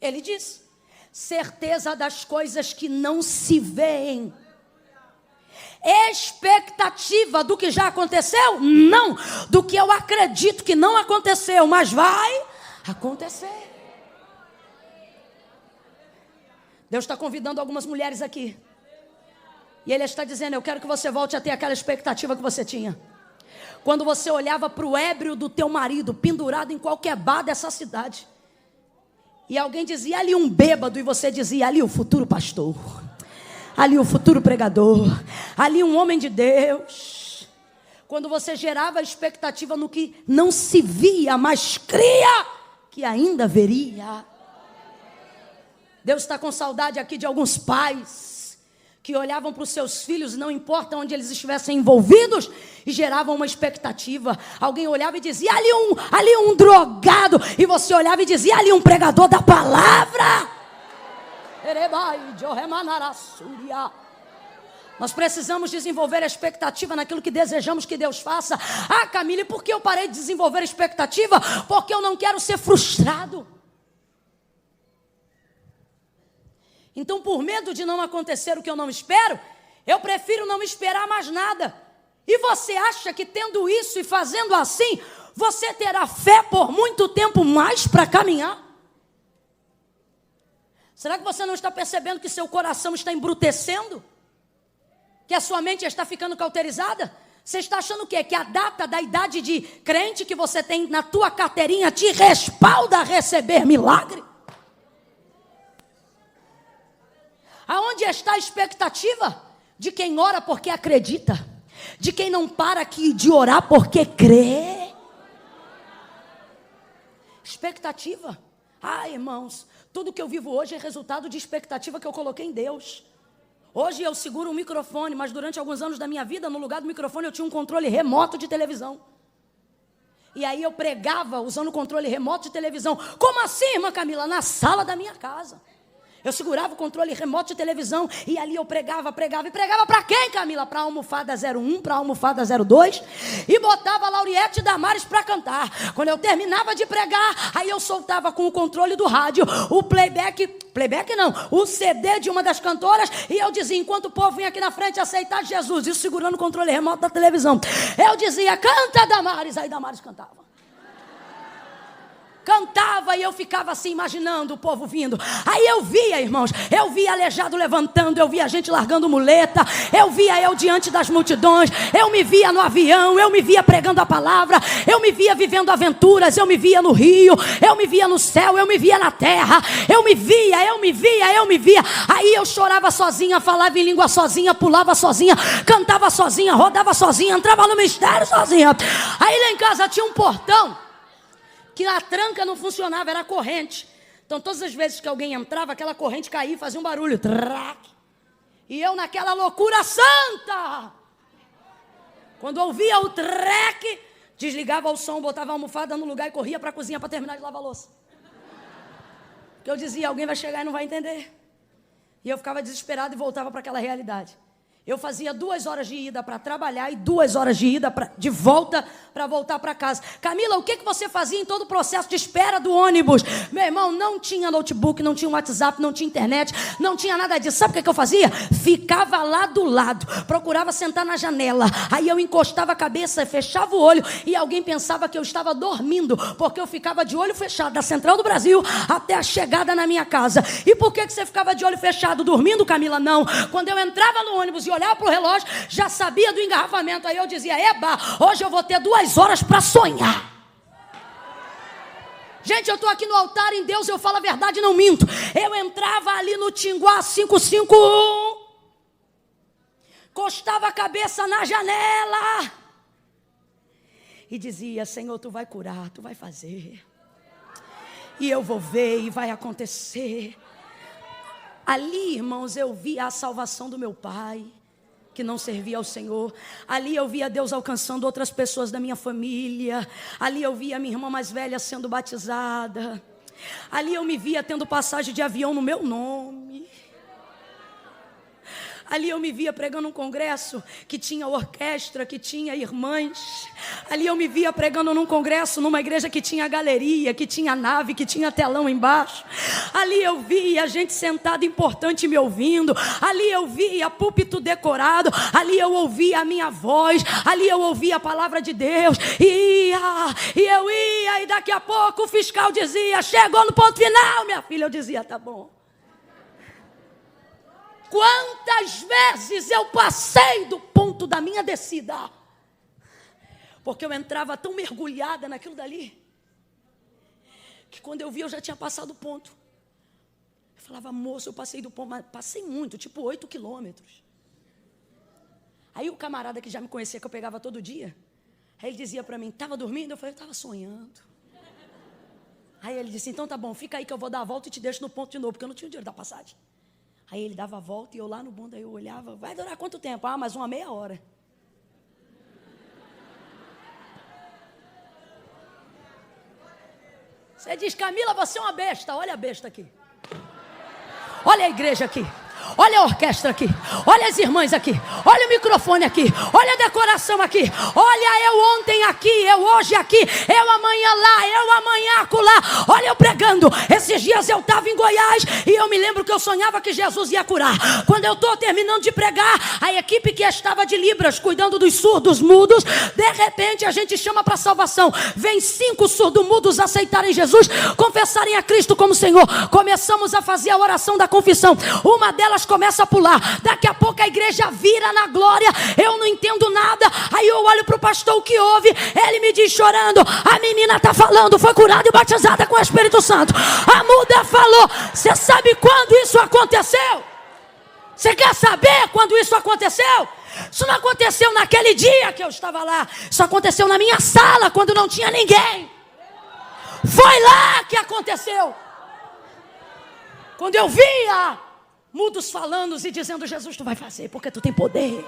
Ele diz: certeza das coisas que não se veem. Expectativa do que já aconteceu? Não, do que eu acredito que não aconteceu, mas vai acontecer. Deus está convidando algumas mulheres aqui. E Ele está dizendo: eu quero que você volte a ter aquela expectativa que você tinha. Quando você olhava para o ébrio do teu marido pendurado em qualquer bar dessa cidade, e alguém dizia ali um bêbado, e você dizia ali o futuro pastor, ali o futuro pregador, ali um homem de Deus. Quando você gerava expectativa no que não se via, mas cria que ainda veria. Deus está com saudade aqui de alguns pais que olhavam para os seus filhos, não importa onde eles estivessem envolvidos, e geravam uma expectativa. Alguém olhava e dizia: ali um drogado, e você olhava e dizia: ali um pregador da palavra. Nós precisamos desenvolver a expectativa naquilo que desejamos que Deus faça. Ah, Camila, por que eu parei de desenvolver a expectativa? Porque eu não quero ser frustrado. Então, por medo de não acontecer o que eu não espero, eu prefiro não esperar mais nada. E você acha que tendo isso e fazendo assim, você terá fé por muito tempo mais para caminhar? Será que você não está percebendo que seu coração está embrutecendo? Que a sua mente está ficando cauterizada? Você está achando o quê? Que a data da idade de crente que você tem na tua carteirinha te respalda a receber milagre? Aonde está a expectativa? De quem ora porque acredita, de quem não para aqui de orar porque crê. Expectativa. Ah, irmãos, tudo que eu vivo hoje é resultado de expectativa que eu coloquei em Deus. Hoje eu seguro um microfone, mas durante alguns anos da minha vida, no lugar do microfone eu tinha um controle remoto de televisão. E aí eu pregava usando o controle remoto de televisão. Como assim, irmã Camila? Na sala da minha casa. Eu segurava o controle remoto de televisão e ali eu pregava. E pregava para quem, Camila? Para a almofada 01, para a almofada 02. E botava a Lauriette e Damares para cantar. Quando eu terminava de pregar, aí eu soltava com o controle do rádio o playback não, o CD de uma das cantoras. E eu dizia, enquanto o povo vinha aqui na frente aceitar Jesus, isso segurando o controle remoto da televisão, eu dizia: canta, Damares. Aí Damares cantava. Cantava e eu ficava assim imaginando o povo vindo. Aí eu via, irmãos, eu via aleijado levantando, eu via gente largando muleta, eu via eu diante das multidões, eu me via no avião, eu me via pregando a palavra, eu me via vivendo aventuras, eu me via no rio, eu me via no céu, eu me via na terra, eu me via. Aí eu chorava sozinha, falava em língua sozinha, pulava sozinha, cantava sozinha, rodava sozinha, entrava no mistério sozinha. Aí lá em casa tinha um portão que a tranca não funcionava, era a corrente. Então todas as vezes que alguém entrava, aquela corrente caía e fazia um barulho. Trac. E eu naquela loucura santa, quando ouvia o treque, desligava o som, botava a almofada no lugar e corria para a cozinha para terminar de lavar a louça. Porque eu dizia: alguém vai chegar e não vai entender. E eu ficava desesperado e voltava para aquela realidade. Eu fazia 2 horas de ida para trabalhar e 2 horas de ida de volta para voltar para casa. Camila, o que você fazia em todo o processo de espera do ônibus? Meu irmão, não tinha notebook, não tinha WhatsApp, não tinha internet, não tinha nada disso. Sabe o que eu fazia? Ficava lá do lado, procurava sentar na janela. Aí eu encostava a cabeça, fechava o olho e alguém pensava que eu estava dormindo, porque eu ficava de olho fechado da Central do Brasil até a chegada na minha casa. E por que você ficava de olho fechado dormindo, Camila? Não. Quando eu entrava no ônibus e olhava para o relógio, já sabia do engarrafamento. Aí eu dizia, eba, hoje eu vou ter 2 horas para sonhar. Gente, eu estou aqui no altar em Deus, eu falo a verdade, não minto. Eu entrava ali no Tinguá 551, encostava a cabeça na janela e dizia, Senhor, tu vai curar, tu vai fazer. E eu vou ver e vai acontecer. Ali, irmãos, eu via a salvação do meu pai, que não servia ao Senhor. Ali eu via Deus alcançando outras pessoas da minha família. Ali eu via minha irmã mais velha sendo batizada. Ali eu me via tendo passagem de avião no meu nome. Ali eu me via pregando um congresso que tinha orquestra, que tinha irmãs. Ali eu me via pregando num congresso, numa igreja que tinha galeria, que tinha nave, que tinha telão embaixo. Ali eu via gente sentada importante me ouvindo. Ali eu via púlpito decorado. Ali eu ouvia a minha voz. Ali eu ouvia a palavra de Deus. E eu ia, e daqui a pouco o fiscal dizia, chegou no ponto final, minha filha. Eu dizia, tá bom. Quantas vezes eu passei do ponto da minha descida, porque eu entrava tão mergulhada naquilo dali, que quando eu vi eu já tinha passado o ponto. Eu falava, moço, eu passei do ponto, mas passei muito, tipo 8 quilômetros. Aí o camarada que já me conhecia, que eu pegava todo dia, aí ele dizia para mim, estava dormindo? Eu falei, eu estava sonhando. Aí ele disse, então tá bom, fica aí que eu vou dar a volta e te deixo no ponto de novo, porque eu não tinha o dinheiro da passagem. Aí ele dava a volta e eu lá no bonde, aí eu olhava, vai durar quanto tempo? Ah, mais uma meia hora. Você diz, Camila, você é uma besta. Olha a besta aqui. Olha a igreja aqui. Olha a orquestra aqui, olha as irmãs aqui, olha o microfone aqui, olha a decoração aqui, olha eu ontem aqui, eu hoje aqui, eu amanhã lá, eu amanhã acolá. Olha eu pregando. Esses dias eu estava em Goiás e eu me lembro que eu sonhava que Jesus ia curar. Quando eu estou terminando de pregar, a equipe que estava de Libras, cuidando dos surdos mudos, de repente a gente chama para salvação. Vem 5 surdos-mudos aceitarem Jesus, confessarem a Cristo como Senhor. Começamos a fazer a oração da confissão. Uma delas começa a pular. Daqui a pouco a igreja vira na glória. Eu não entendo nada. Aí eu olho para o pastor, o que houve? Ele me diz chorando, a menina está falando, foi curada e batizada com o Espírito Santo. A muda falou. Você sabe quando isso aconteceu? Você quer saber quando isso aconteceu? Isso não aconteceu naquele dia que eu estava lá. Isso aconteceu na minha sala, quando não tinha ninguém. Foi lá que aconteceu. Quando eu via mudos falando e dizendo, Jesus, tu vai fazer, porque tu tem poder.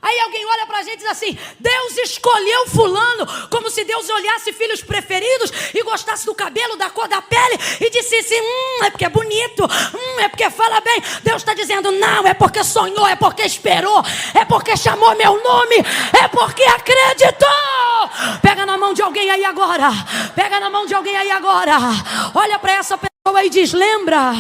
Aí alguém olha pra gente e diz assim, Deus escolheu fulano, como se Deus olhasse filhos preferidos e gostasse do cabelo, da cor da pele e dissesse, é porque é bonito, é porque fala bem. Deus está dizendo, não, é porque sonhou, é porque esperou, é porque chamou meu nome, é porque acreditou. Pega na mão de alguém aí agora, pega na mão de alguém aí agora, olha para essa pessoa e diz, lembra?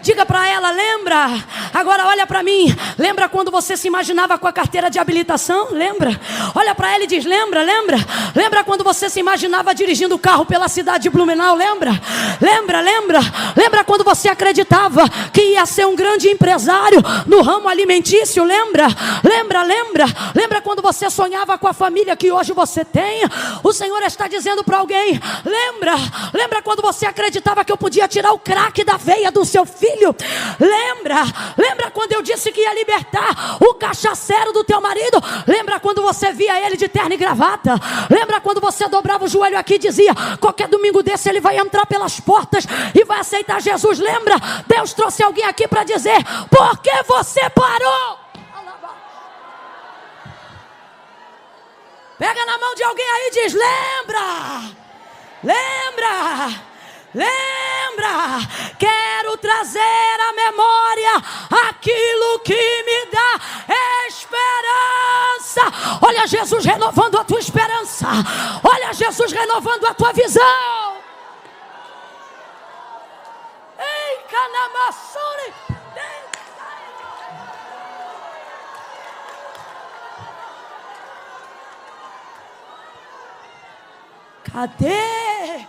Diga para ela, lembra? Agora olha para mim. Lembra quando você se imaginava com a carteira de habilitação? Lembra? Olha para ela e diz, lembra? Lembra? Lembra quando você se imaginava dirigindo o carro pela cidade de Blumenau? Lembra? Lembra? Lembra? Lembra quando você acreditava que ia ser um grande empresário no ramo alimentício? Lembra? Lembra? Lembra? Lembra quando você sonhava com a família que hoje você tem? O Senhor está dizendo para alguém, lembra? Lembra quando você acreditava que eu podia tirar o crack da veia do seu filho? Lembra? Lembra quando eu disse que ia libertar o cachaceiro do teu marido? Lembra quando você via ele de terno e gravata? Lembra quando você dobrava o joelho aqui e dizia, qualquer domingo desse ele vai entrar pelas portas e vai aceitar Jesus? Lembra? Deus trouxe alguém aqui para dizer, por que você parou? Pega na mão de alguém aí e diz, lembra? Lembra? Lembra? Quero trazer à memória aquilo que me dá esperança. Olha Jesus renovando a tua esperança. Olha Jesus renovando a tua visão. Ei, Canamassuri. Cadê?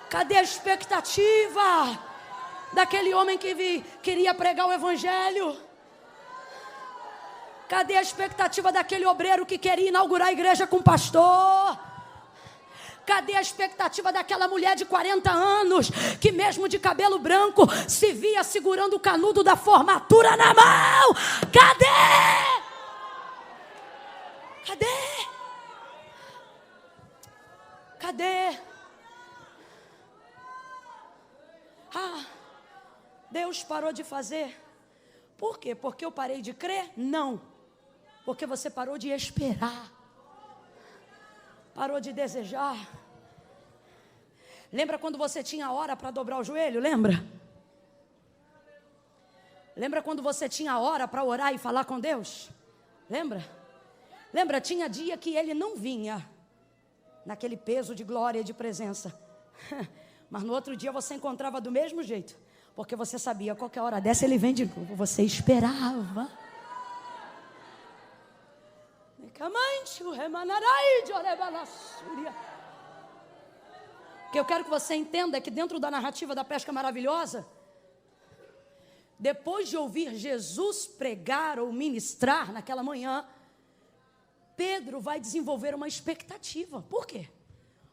Cadê a expectativa daquele homem que queria pregar o evangelho? Cadê a expectativa daquele obreiro que queria inaugurar a igreja com o pastor? Cadê a expectativa daquela mulher de 40 anos que mesmo de cabelo branco se via segurando o canudo da formatura na mão? Cadê? Cadê? Cadê? Deus parou de fazer. Por quê? Porque eu parei de crer? Não. Porque você parou de esperar. Parou de desejar. Lembra quando você tinha hora para dobrar o joelho? Lembra? Lembra quando você tinha hora para orar e falar com Deus? Lembra? Lembra, tinha dia que ele não vinha naquele peso de glória e de presença. Mas no outro dia você encontrava do mesmo jeito. Porque você sabia, qualquer hora dessa ele vem de novo. Você esperava. O que eu quero que você entenda é que dentro da narrativa da pesca maravilhosa, depois de ouvir Jesus pregar ou ministrar naquela manhã, Pedro vai desenvolver uma expectativa. Por quê?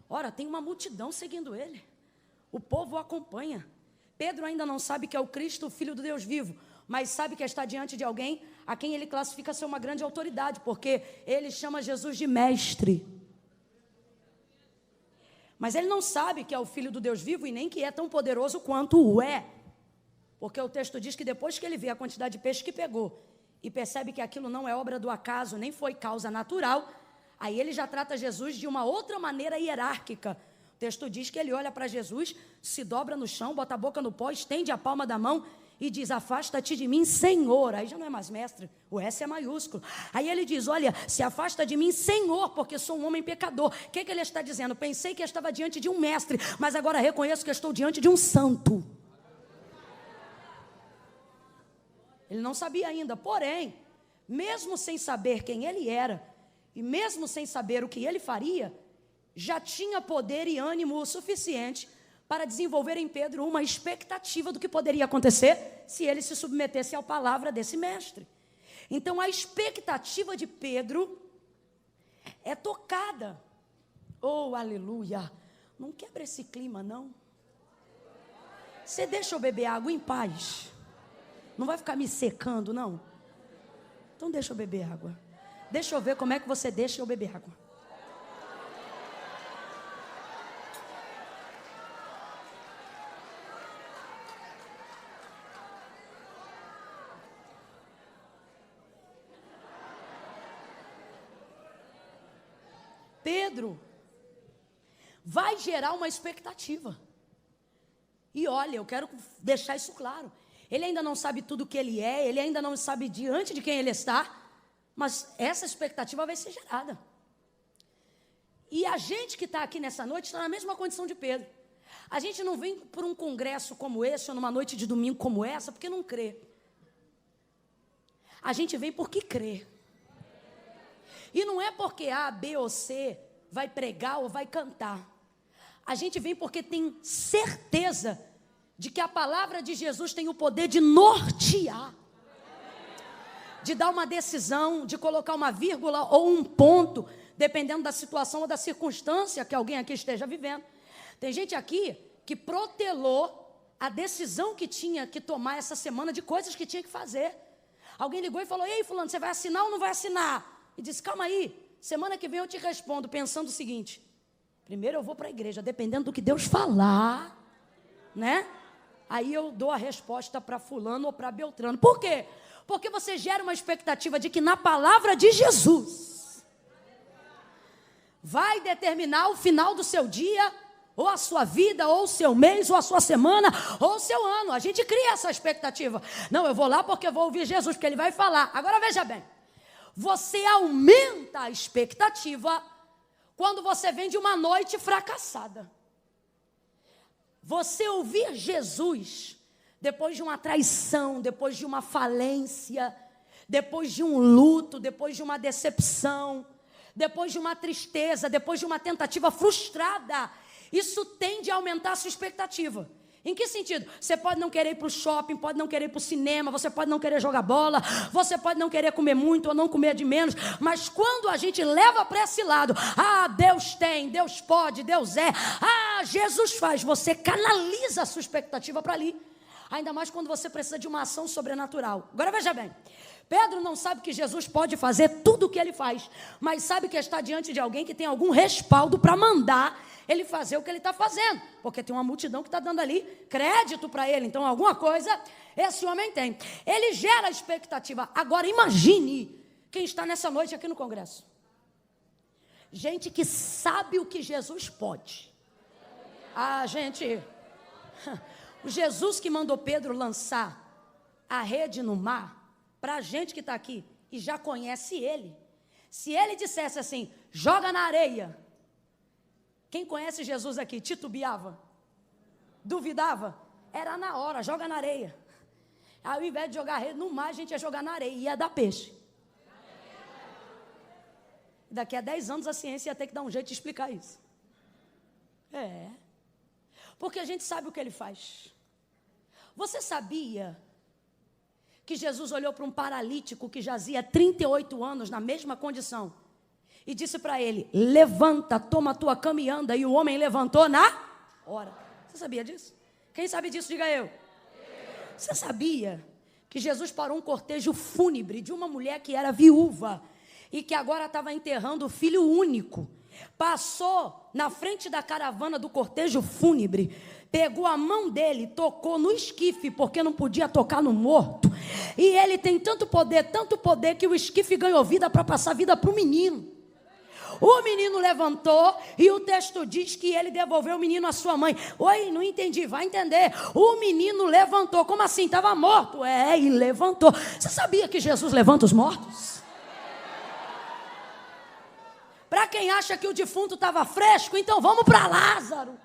Ora, tem uma multidão seguindo ele. O povo o acompanha. Pedro ainda não sabe que é o Cristo, o Filho do Deus vivo, mas sabe que está diante de alguém a quem ele classifica ser uma grande autoridade, porque ele chama Jesus de mestre. Mas ele não sabe que é o Filho do Deus vivo e nem que é tão poderoso quanto o é. Porque o texto diz que depois que ele vê a quantidade de peixe que pegou e percebe que aquilo não é obra do acaso, nem foi causa natural, aí ele já trata Jesus de uma outra maneira hierárquica. O texto diz que ele olha para Jesus, se dobra no chão, bota a boca no pó, estende a palma da mão e diz: afasta-te de mim, Senhor. Aí já não é mais mestre, o S é maiúsculo. Aí ele diz: olha, se afasta de mim, Senhor, porque sou um homem pecador. O que ele está dizendo? Pensei que eu estava diante de um mestre, mas agora reconheço que eu estou diante de um santo. Ele não sabia ainda, porém, mesmo sem saber quem ele era, e mesmo sem saber o que ele faria, já tinha poder e ânimo o suficiente para desenvolver em Pedro uma expectativa do que poderia acontecer se ele se submetesse à palavra desse mestre. Então a expectativa de Pedro é tocada. Oh, aleluia! Não quebra esse clima, não. Você deixa eu beber água em paz? Não vai ficar me secando, não? Então deixa eu beber água. Deixa eu ver como é que você deixa eu beber água. Pedro vai gerar uma expectativa. E olha, eu quero deixar isso claro. Ele ainda não sabe tudo o que ele é, ele ainda não sabe diante de quem ele está, mas essa expectativa vai ser gerada. E a gente que está aqui nessa noite está na mesma condição de Pedro. A gente não vem por um congresso como esse, ou numa noite de domingo como essa, porque não crê. A gente vem porque crê. E não é porque A, B ou C vai pregar ou vai cantar. A gente vem porque tem certeza de que a palavra de Jesus tem o poder de nortear, de dar uma decisão, de colocar uma vírgula ou um ponto, dependendo da situação ou da circunstância que alguém aqui esteja vivendo. Tem gente aqui que protelou a decisão que tinha que tomar essa semana de coisas que tinha que fazer. Alguém ligou e falou: ei, fulano, você vai assinar ou não vai assinar? E disse: calma aí, semana que vem eu te respondo, pensando o seguinte: primeiro eu vou para a igreja, dependendo do que Deus falar, né? Aí eu dou a resposta para fulano ou para Beltrano. Por quê? Porque você gera uma expectativa de que na palavra de Jesus vai determinar o final do seu dia, ou a sua vida, ou o seu mês, ou a sua semana, ou o seu ano. A gente cria essa expectativa. Não, eu vou lá porque eu vou ouvir Jesus, porque ele vai falar. Agora veja bem, você aumenta a expectativa quando você vem de uma noite fracassada. Você ouvir Jesus depois de uma traição, depois de uma falência, depois de um luto, depois de uma decepção, depois de uma tristeza, depois de uma tentativa frustrada, isso tende a aumentar a sua expectativa. Em que sentido? Você pode não querer ir para o shopping, pode não querer ir para o cinema, você pode não querer jogar bola, você pode não querer comer muito ou não comer de menos, mas quando a gente leva para esse lado, Deus tem, Deus pode, Deus é, Jesus faz, você canaliza a sua expectativa para ali. Ainda mais quando você precisa de uma ação sobrenatural. Agora veja bem, Pedro não sabe que Jesus pode fazer tudo o que ele faz, mas sabe que está diante de alguém que tem algum respaldo para mandar ele fazer o que ele está fazendo, porque tem uma multidão que está dando ali crédito para ele, então alguma coisa esse homem tem. Ele gera expectativa. Agora imagine quem está nessa noite aqui no congresso. Gente que sabe o que Jesus pode. Gente... O Jesus que mandou Pedro lançar a rede no mar, para a gente que está aqui e já conhece ele, se ele dissesse assim, joga na areia, quem conhece Jesus aqui titubeava, duvidava, era na hora, joga na areia. Ao invés de jogar a rede no mar, a gente ia jogar na areia e ia dar peixe. Daqui a 10 anos a ciência ia ter que dar um jeito de explicar isso. Porque a gente sabe o que ele faz. Você sabia que Jesus olhou para um paralítico que jazia 38 anos na mesma condição e disse para ele, levanta, toma a tua cama e anda, e o homem levantou na hora. Você sabia disso? Quem sabe disso, diga eu. Você sabia que Jesus parou um cortejo fúnebre de uma mulher que era viúva e que agora estava enterrando o filho único? Passou na frente da caravana do cortejo fúnebre, pegou a mão dele, tocou no esquife, porque não podia tocar no morto. E ele tem tanto poder, que o esquife ganhou vida para passar vida para o menino. O menino levantou e o texto diz que ele devolveu o menino à sua mãe. Oi, não entendi, vai entender. O menino levantou, como assim? Estava morto? E levantou. Você sabia que Jesus levanta os mortos? Para quem acha que o defunto estava fresco, então vamos para Lázaro.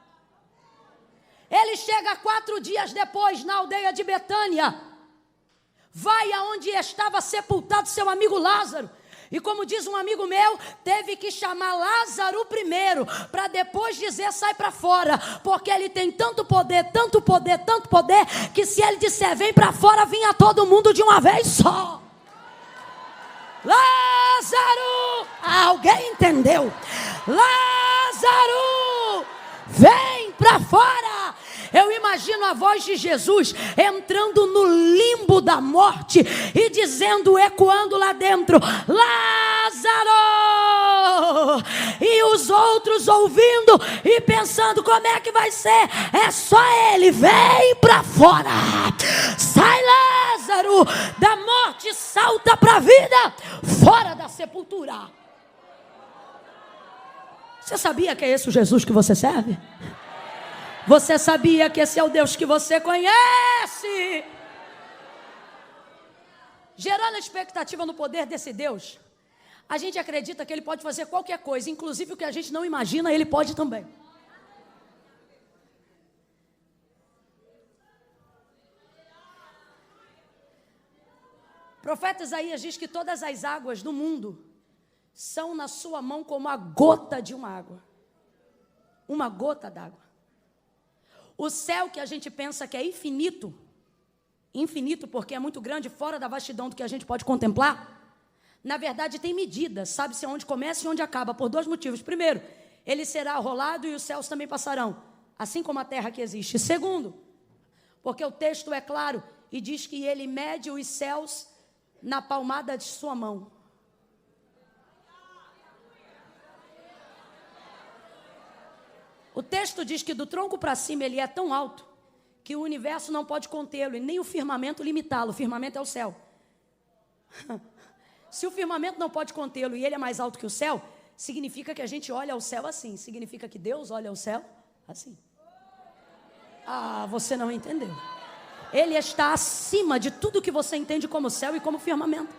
Ele chega 4 dias depois na aldeia de Betânia. Vai aonde estava sepultado seu amigo Lázaro. E como diz um amigo meu, teve que chamar Lázaro primeiro, para depois dizer sai para fora. Porque ele tem tanto poder, que se ele disser vem para fora, vinha todo mundo de uma vez só. Lázaro! Alguém entendeu? Lázaro! Vem para fora! Eu imagino a voz de Jesus entrando no limbo da morte e dizendo, ecoando lá dentro, Lázaro! E os outros ouvindo e pensando, como é que vai ser? É só ele, vem para fora! Sai, Lázaro! Da morte salta para a vida, fora da sepultura. Você sabia que é esse o Jesus que você serve? Você sabia que esse é o Deus que você conhece? Gerando expectativa no poder desse Deus, a gente acredita que Ele pode fazer qualquer coisa, inclusive o que a gente não imagina, Ele pode também. O profeta Isaías diz que todas as águas do mundo são na sua mão como a gota de uma água. Uma gota d'água. O céu que a gente pensa que é infinito, infinito porque é muito grande, fora da vastidão do que a gente pode contemplar, na verdade tem medidas, sabe-se onde começa e onde acaba, por 2 motivos. Primeiro, ele será rolado e os céus também passarão, assim como a terra que existe. Segundo, porque o texto é claro e diz que ele mede os céus na palmada de sua mão. O texto diz que do tronco para cima ele é tão alto que o universo não pode contê-lo e nem o firmamento limitá-lo. O firmamento é o céu. Se o firmamento não pode contê-lo e ele é mais alto que o céu, significa que a gente olha ao céu assim. Significa que Deus olha ao céu Assim. Ah, você não entendeu. Ele está acima de tudo que você entende como céu e como firmamento.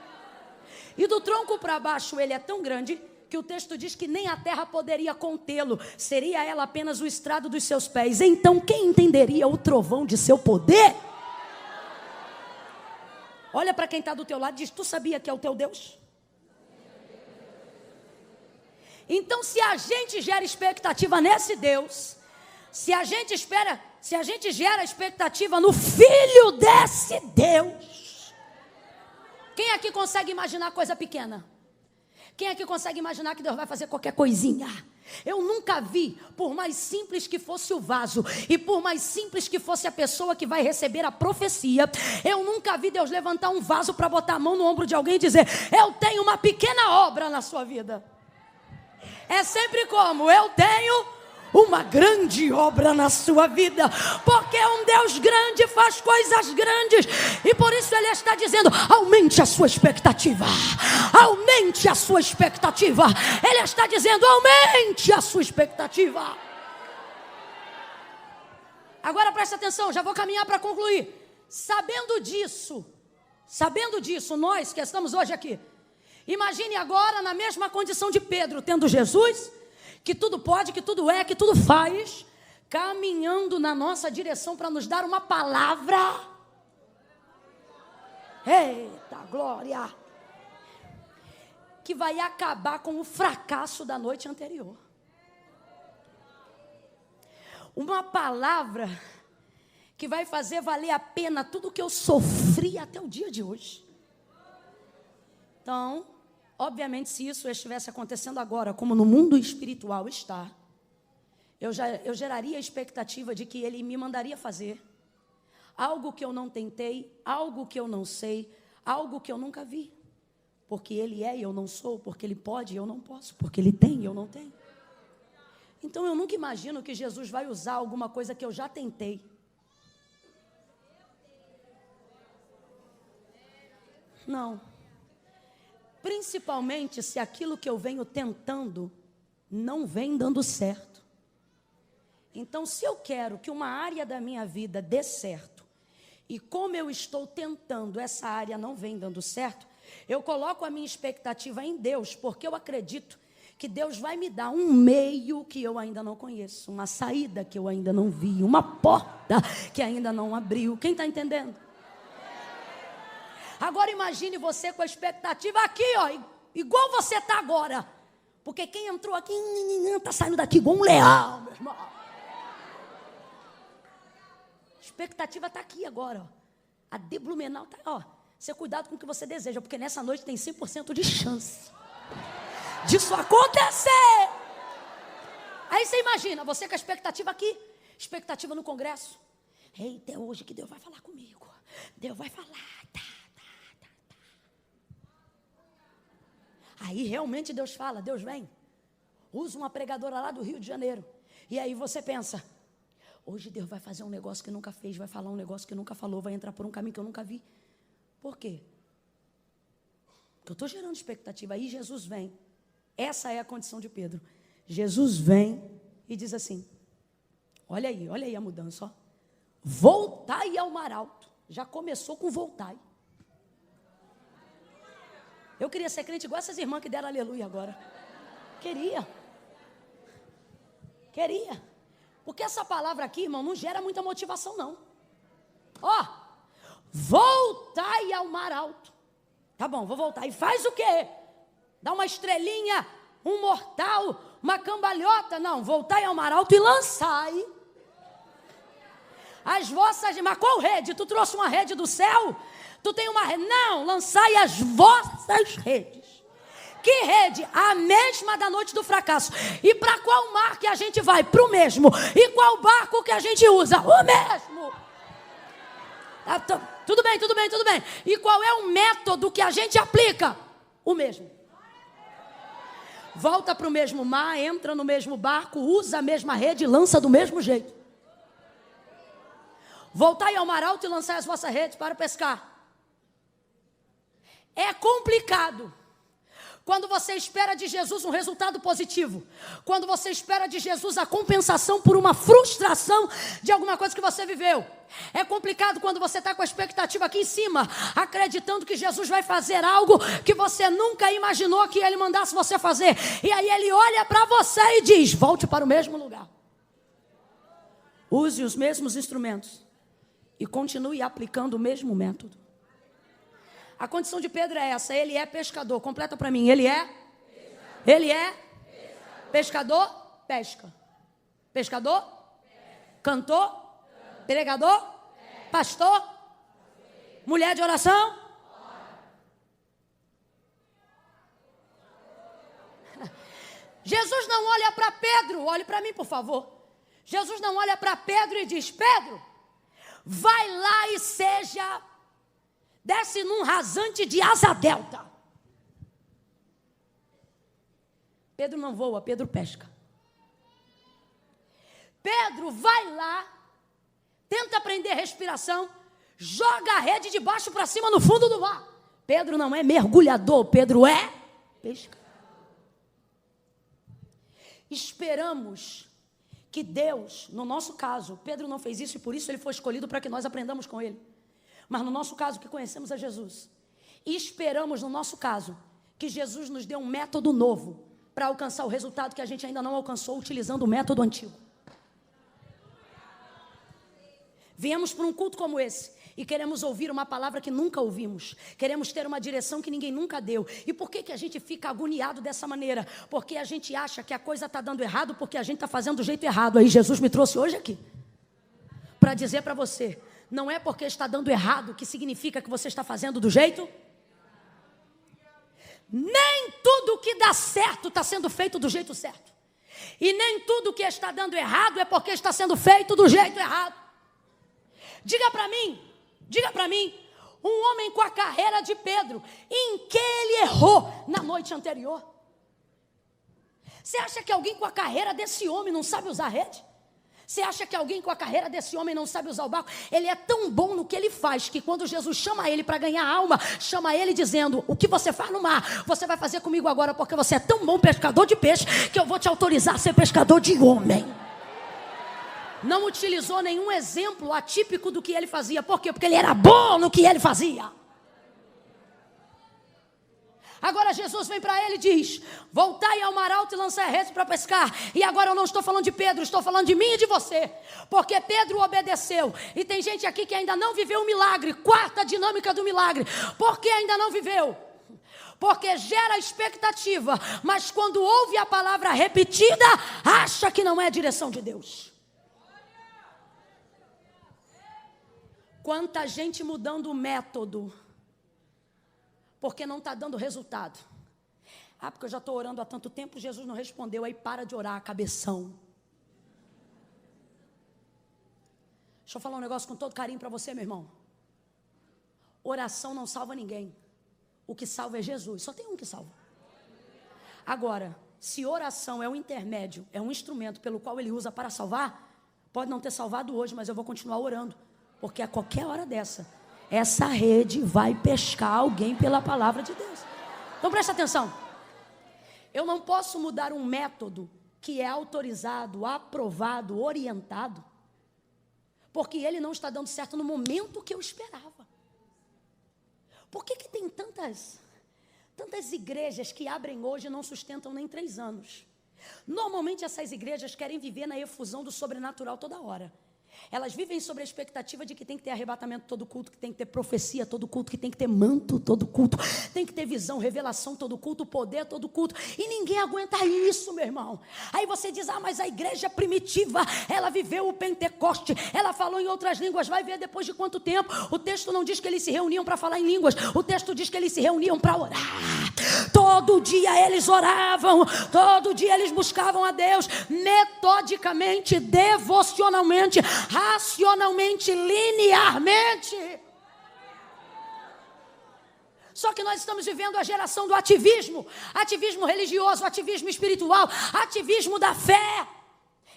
E do tronco para baixo ele é tão grande que o texto diz que nem a terra poderia contê-lo. Seria ela apenas o estrado dos seus pés. Então quem entenderia o trovão de seu poder? Olha para quem está do teu lado e diz: tu sabia que é o teu Deus? Então se a gente gera expectativa nesse Deus, se a gente gera expectativa no Filho desse Deus, quem aqui consegue imaginar coisa pequena? Quem aqui consegue imaginar que Deus vai fazer qualquer coisinha? Eu nunca vi, por mais simples que fosse o vaso, e por mais simples que fosse a pessoa que vai receber a profecia, eu nunca vi Deus levantar um vaso para botar a mão no ombro de alguém e dizer: eu tenho uma pequena obra na sua vida. É sempre como: eu tenho uma grande obra na sua vida, porque um Deus grande faz coisas grandes, e por isso Ele está dizendo: aumente a sua expectativa, aumente a sua expectativa. Ele está dizendo: aumente a sua expectativa. Agora presta atenção, já vou caminhar para concluir. Sabendo disso, nós que estamos hoje aqui, imagine agora na mesma condição de Pedro, tendo Jesus, que tudo pode, que tudo é, que tudo faz, caminhando na nossa direção para nos dar uma palavra. Eita glória! Que vai acabar com o fracasso da noite anterior. Uma palavra que vai fazer valer a pena tudo que eu sofri até o dia de hoje. Então, obviamente, se isso estivesse acontecendo agora, como no mundo espiritual está, eu geraria a expectativa de que Ele me mandaria fazer algo que eu não tentei, algo que eu não sei, algo que eu nunca vi. Porque Ele é e eu não sou, porque Ele pode e eu não posso, porque Ele tem e eu não tenho. Então eu nunca imagino que Jesus vai usar alguma coisa que eu já tentei. Não. Principalmente se aquilo que eu venho tentando não vem dando certo. Então, se eu quero que uma área da minha vida dê certo, e como eu estou tentando, essa área não vem dando certo, eu coloco a minha expectativa em Deus, porque eu acredito que Deus vai me dar um meio que eu ainda não conheço, uma saída que eu ainda não vi, uma porta que ainda não abriu. Quem está entendendo? Agora imagine você com a expectativa aqui, ó, igual você está agora. Porque quem entrou aqui está saindo daqui igual um leão, meu irmão. A expectativa está aqui agora, ó. A deblumenal está, ó. Você cuidado com o que você deseja, porque nessa noite tem 100% de chance disso acontecer. Aí você imagina, você com a expectativa aqui, expectativa no congresso. Eita, é hoje que Deus vai falar comigo. Deus vai falar, tá. Aí realmente Deus fala, Deus vem. Usa uma pregadora lá do Rio de Janeiro. E aí você pensa, hoje Deus vai fazer um negócio que nunca fez, vai falar um negócio que nunca falou, vai entrar por um caminho que eu nunca vi. Por quê? Porque eu estou gerando expectativa. Aí Jesus vem. Essa é a condição de Pedro. Jesus vem e diz assim, olha aí a mudança, ó. Voltai ao mar alto. Já começou com voltai. Eu queria ser crente igual essas irmãs que deram aleluia agora. Queria. Porque essa palavra aqui, irmão, não gera muita motivação, não. Ó, voltai ao mar alto. Tá bom, vou voltar. E faz o quê? Dá uma estrelinha, um mortal, uma cambalhota? Não, voltai ao mar alto e lançai as vossas... Mas qual rede? Tu trouxe uma rede do céu? Tu tem uma rede? Não, lançai as vossas redes. Que rede? A mesma da noite do fracasso. E para qual mar que a gente vai? Para o mesmo. E qual barco que a gente usa? O mesmo. Tudo bem. E qual é o método que a gente aplica? O mesmo. Volta para o mesmo mar, entra no mesmo barco, usa a mesma rede e lança do mesmo jeito. Voltai ao mar alto e lançai as vossas redes para pescar. É complicado, Quando você espera de Jesus um resultado positivo, quando você espera de Jesus a compensação por uma frustração de alguma coisa que você viveu, é complicado quando você está com a expectativa aqui em cima, acreditando que Jesus vai fazer algo que você nunca imaginou que Ele mandasse você fazer, e aí Ele olha para você e diz: volte para o mesmo lugar, use os mesmos instrumentos e continue aplicando o mesmo método. A condição de Pedro é essa: ele é pescador. Completa para mim. Ele é? Pescador? Pesca. Pescador? Cantor? Pregador? Pastor? Mulher de oração? Jesus não olha para Pedro, olhe para mim, por favor. Jesus não olha para Pedro e diz: Pedro, vai lá e desce num rasante de asa delta. Pedro não voa, Pedro pesca. Pedro vai lá, tenta aprender respiração, joga a rede de baixo para cima no fundo do mar. Pedro não é mergulhador, Pedro é pescador. Esperamos que Deus, no nosso caso, Pedro não fez isso e por isso ele foi escolhido para que nós aprendamos com ele. Mas no nosso caso, que conhecemos a Jesus, e esperamos no nosso caso, que Jesus nos dê um método novo, para alcançar o resultado que a gente ainda não alcançou, utilizando o método antigo. Viemos para um culto como esse, e queremos ouvir uma palavra que nunca ouvimos, queremos ter uma direção que ninguém nunca deu. E por que a gente fica agoniado dessa maneira? Porque a gente acha que a coisa está dando errado, porque a gente está fazendo do jeito errado. Aí Jesus me trouxe hoje aqui, para dizer para você: não é porque está dando errado que significa que você está fazendo do jeito. Nem tudo que dá certo está sendo feito do jeito certo. E nem tudo que está dando errado é porque está sendo feito do jeito errado. Diga para mim, um homem com a carreira de Pedro, em que ele errou na noite anterior? Você acha que alguém com a carreira desse homem não sabe usar rede? Você acha que alguém com a carreira desse homem não sabe usar o barco? Ele é tão bom no que ele faz, que quando Jesus chama ele para ganhar alma, chama ele dizendo: o que você faz no mar, você vai fazer comigo agora, porque você é tão bom pescador de peixe, que eu vou te autorizar a ser pescador de homem. Não utilizou nenhum exemplo atípico do que ele fazia. Por quê? Porque ele era bom no que ele fazia. Agora Jesus vem para ele e diz: voltai ao mar alto e lançai a rede para pescar. E agora eu não estou falando de Pedro, estou falando de mim e de você. Porque Pedro obedeceu. E tem gente aqui que ainda não viveu o milagre. Quarta dinâmica do milagre. Por que ainda não viveu? Porque gera expectativa, mas quando ouve a palavra repetida, acha que não é a direção de Deus. Quanta gente mudando o método porque não está dando resultado. Ah, porque eu já estou orando há tanto tempo, Jesus não respondeu. Aí para de orar, cabeção. Deixa eu falar um negócio com todo carinho para você, meu irmão. Oração não salva ninguém. O que salva é Jesus. Só tem um que salva. Agora, se oração é um intermédio, é um instrumento pelo qual ele usa para salvar, pode não ter salvado hoje, mas eu vou continuar orando. Porque a qualquer hora dessa, essa rede vai pescar alguém pela palavra de Deus. Então presta atenção. Eu não posso mudar um método que é autorizado, aprovado, orientado, porque ele não está dando certo no momento que eu esperava. Por que tem tantas igrejas que abrem hoje e não sustentam nem 3 anos? Normalmente essas igrejas querem viver na efusão do sobrenatural toda hora. Elas vivem sobre a expectativa de que tem que ter arrebatamento todo culto, que tem que ter profecia todo culto, que tem que ter manto todo culto, tem que ter visão, revelação todo culto, poder todo culto, e ninguém aguenta isso, meu irmão. Aí você diz: ah, mas a igreja primitiva, ela viveu o Pentecoste, ela falou em outras línguas. Vai ver depois de quanto tempo. O texto não diz que eles se reuniam para falar em línguas, o texto diz que eles se reuniam para orar. Todo dia eles oravam, todo dia eles buscavam a Deus, metodicamente, devocionalmente, racionalmente, linearmente. Só que nós estamos vivendo a geração do ativismo religioso, ativismo espiritual, ativismo da fé.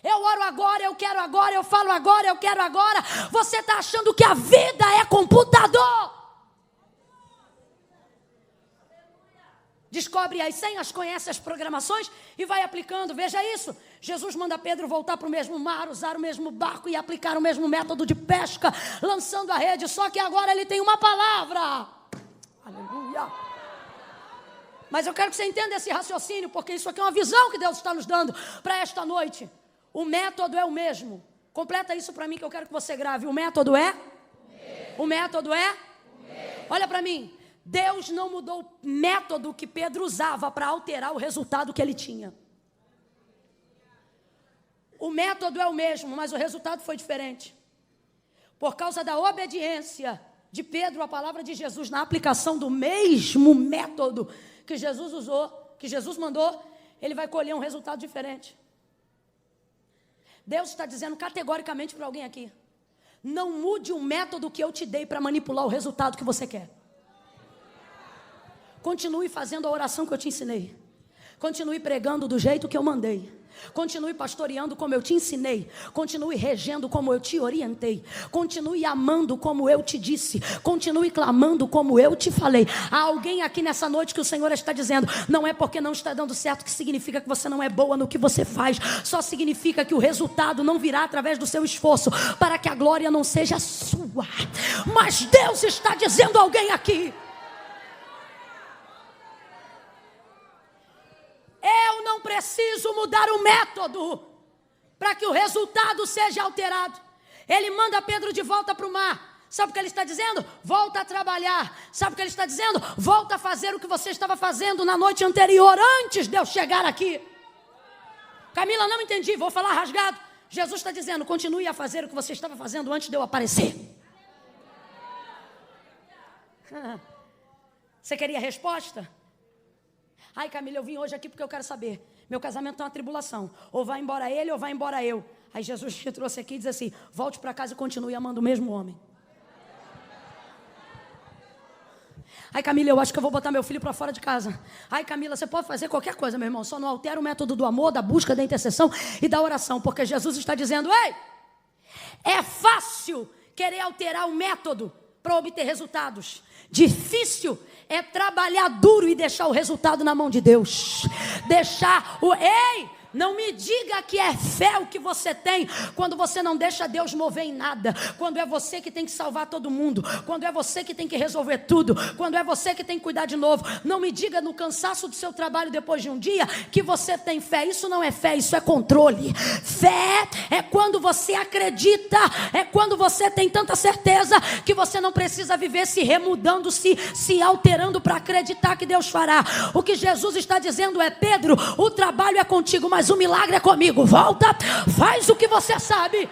Eu oro agora, eu quero agora, eu falo agora, eu quero agora. Você está achando que a vida é computador? descobre as senhas, conhece as programações e vai aplicando. Veja isso, Jesus manda Pedro voltar para o mesmo mar, usar o mesmo barco e aplicar o mesmo método de pesca, lançando a rede, só que agora ele tem uma palavra. Aleluia. Mas eu quero que você entenda esse raciocínio, porque isso aqui é uma visão que Deus está nos dando para esta noite. O método é o mesmo. Completa isso para mim que eu quero que você grave. O método é? O método é? Olha para mim. Deus não mudou o método que Pedro usava para alterar o resultado que ele tinha. O método é o mesmo, mas o resultado foi diferente. Por causa da obediência de Pedro à palavra de Jesus, na aplicação do mesmo método que Jesus usou, que Jesus mandou, ele vai colher um resultado diferente. Deus está dizendo categoricamente para alguém aqui: não mude o método que eu te dei para manipular o resultado que você quer. Continue fazendo a oração que eu te ensinei. Continue pregando do jeito que eu mandei. Continue pastoreando como eu te ensinei. Continue regendo como eu te orientei. Continue amando como eu te disse. Continue clamando como eu te falei. Há alguém aqui nessa noite que o Senhor está dizendo: não é porque não está dando certo que significa que você não é boa no que você faz. Só significa que o resultado não virá através do seu esforço, para que a glória não seja sua. Mas Deus está dizendo a alguém aqui: eu não preciso mudar o método para que o resultado seja alterado. Ele manda Pedro de volta para o mar. Sabe o que ele está dizendo? Volta a trabalhar. Sabe o que ele está dizendo? Volta a fazer o que você estava fazendo na noite anterior, antes de eu chegar aqui. Camila, não entendi, vou falar rasgado. Jesus está dizendo: continue a fazer o que você estava fazendo antes de eu aparecer. Você queria resposta? Ai, Camila, eu vim hoje aqui porque eu quero saber. Meu casamento está uma tribulação. Ou vai embora ele ou vai embora eu. Aí Jesus te trouxe aqui e diz assim: volte para casa e continue amando o mesmo homem. Ai, Camila, eu acho que eu vou botar meu filho para fora de casa. Ai, Camila, você pode fazer qualquer coisa, meu irmão. Só não altera o método do amor, da busca, da intercessão e da oração. Porque Jesus está dizendo: ei, é fácil querer alterar o método para obter resultados. Difícil é trabalhar duro e deixar o resultado na mão de Deus. Não me diga que é fé o que você tem, quando você não deixa Deus mover em nada, quando é você que tem que salvar todo mundo, quando é você que tem que resolver tudo, quando é você que tem que cuidar de novo. Não me diga no cansaço do seu trabalho depois de um dia que você tem fé. Isso não é fé, isso é controle. Fé é quando você acredita, é quando você tem tanta certeza que você não precisa viver se remudando, se alterando para acreditar que Deus fará. O que Jesus está dizendo é: Pedro, o trabalho é contigo, mas o milagre é comigo. Volta, faz o que você sabe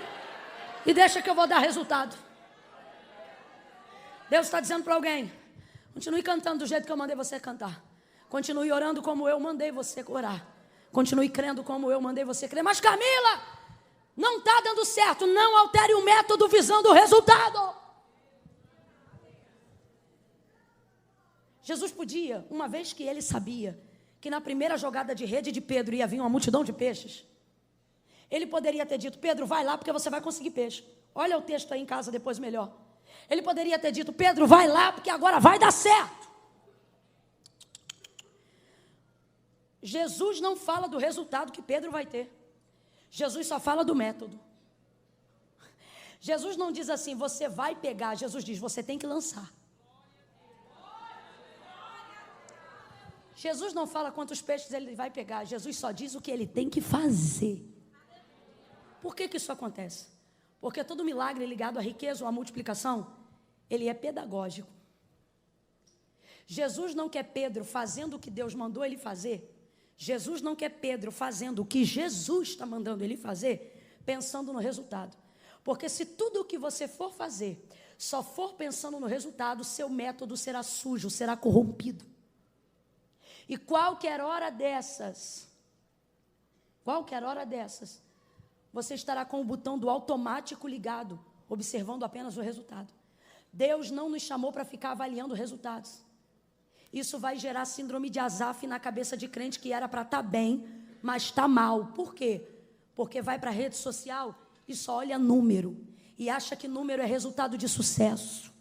e deixa que eu vou dar resultado. Deus está dizendo para alguém: continue cantando do jeito que eu mandei você cantar. Continue orando como eu mandei você orar. Continue crendo como eu mandei você crer. Mas Camila, não está dando certo. Não altere o método visando o resultado. Jesus podia, uma vez que ele sabia que na primeira jogada de rede de Pedro ia vir uma multidão de peixes, ele poderia ter dito: Pedro, vai lá porque você vai conseguir peixe. Olha o texto aí em casa depois melhor. Ele poderia ter dito: Pedro, vai lá porque agora vai dar certo. Jesus não fala do resultado que Pedro vai ter. Jesus só fala do método. Jesus não diz assim: você vai pegar. Jesus diz: você tem que lançar. Jesus não fala quantos peixes ele vai pegar. Jesus só diz o que ele tem que fazer. Por que isso acontece? Porque todo milagre ligado à riqueza ou à multiplicação, ele é pedagógico. Jesus não quer Pedro fazendo o que Deus mandou ele fazer. Jesus não quer Pedro fazendo o que Jesus está mandando ele fazer, pensando no resultado. Porque se tudo o que você for fazer só for pensando no resultado, seu método será sujo, será corrompido. E qualquer hora dessas, você estará com o botão do automático ligado, observando apenas o resultado. Deus não nos chamou para ficar avaliando resultados. Isso vai gerar síndrome de Asaf na cabeça de crente que era para estar bem, mas está mal. Por quê? Porque vai para a rede social e só olha número. E acha que número é resultado de sucesso.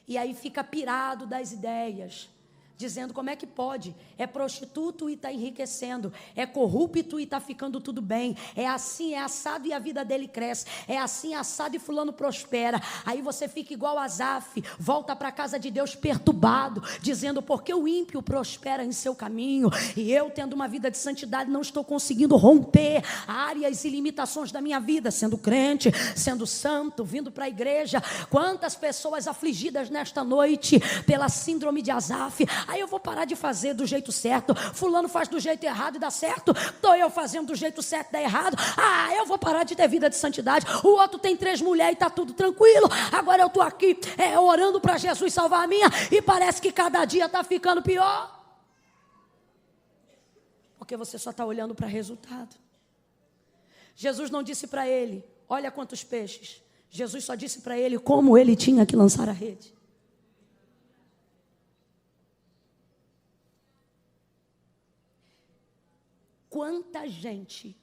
E aí fica pirado das ideias. dizendo como é que pode, é prostituto e está enriquecendo, é corrupto e está ficando tudo bem, é assim, é assado e a vida dele cresce, é assim, assado e fulano prospera. Aí você fica igual Asaf, volta para a casa de Deus perturbado, dizendo porque o ímpio prospera em seu caminho, e eu tendo uma vida de santidade não estou conseguindo romper áreas e limitações da minha vida, sendo crente, sendo santo, vindo para a igreja. Quantas pessoas afligidas nesta noite pela síndrome de Asaf. Aí eu vou parar de fazer do jeito certo, fulano faz do jeito errado e dá certo, estou eu fazendo do jeito certo e dá errado. Eu vou parar de ter vida de santidade, o outro tem 3 mulheres e está tudo tranquilo, agora eu estou aqui orando para Jesus salvar a minha, e parece que cada dia está ficando pior, porque você só está olhando para resultado. Jesus não disse para ele, olha quantos peixes. Jesus só disse para ele como ele tinha que lançar a rede. Quanta gente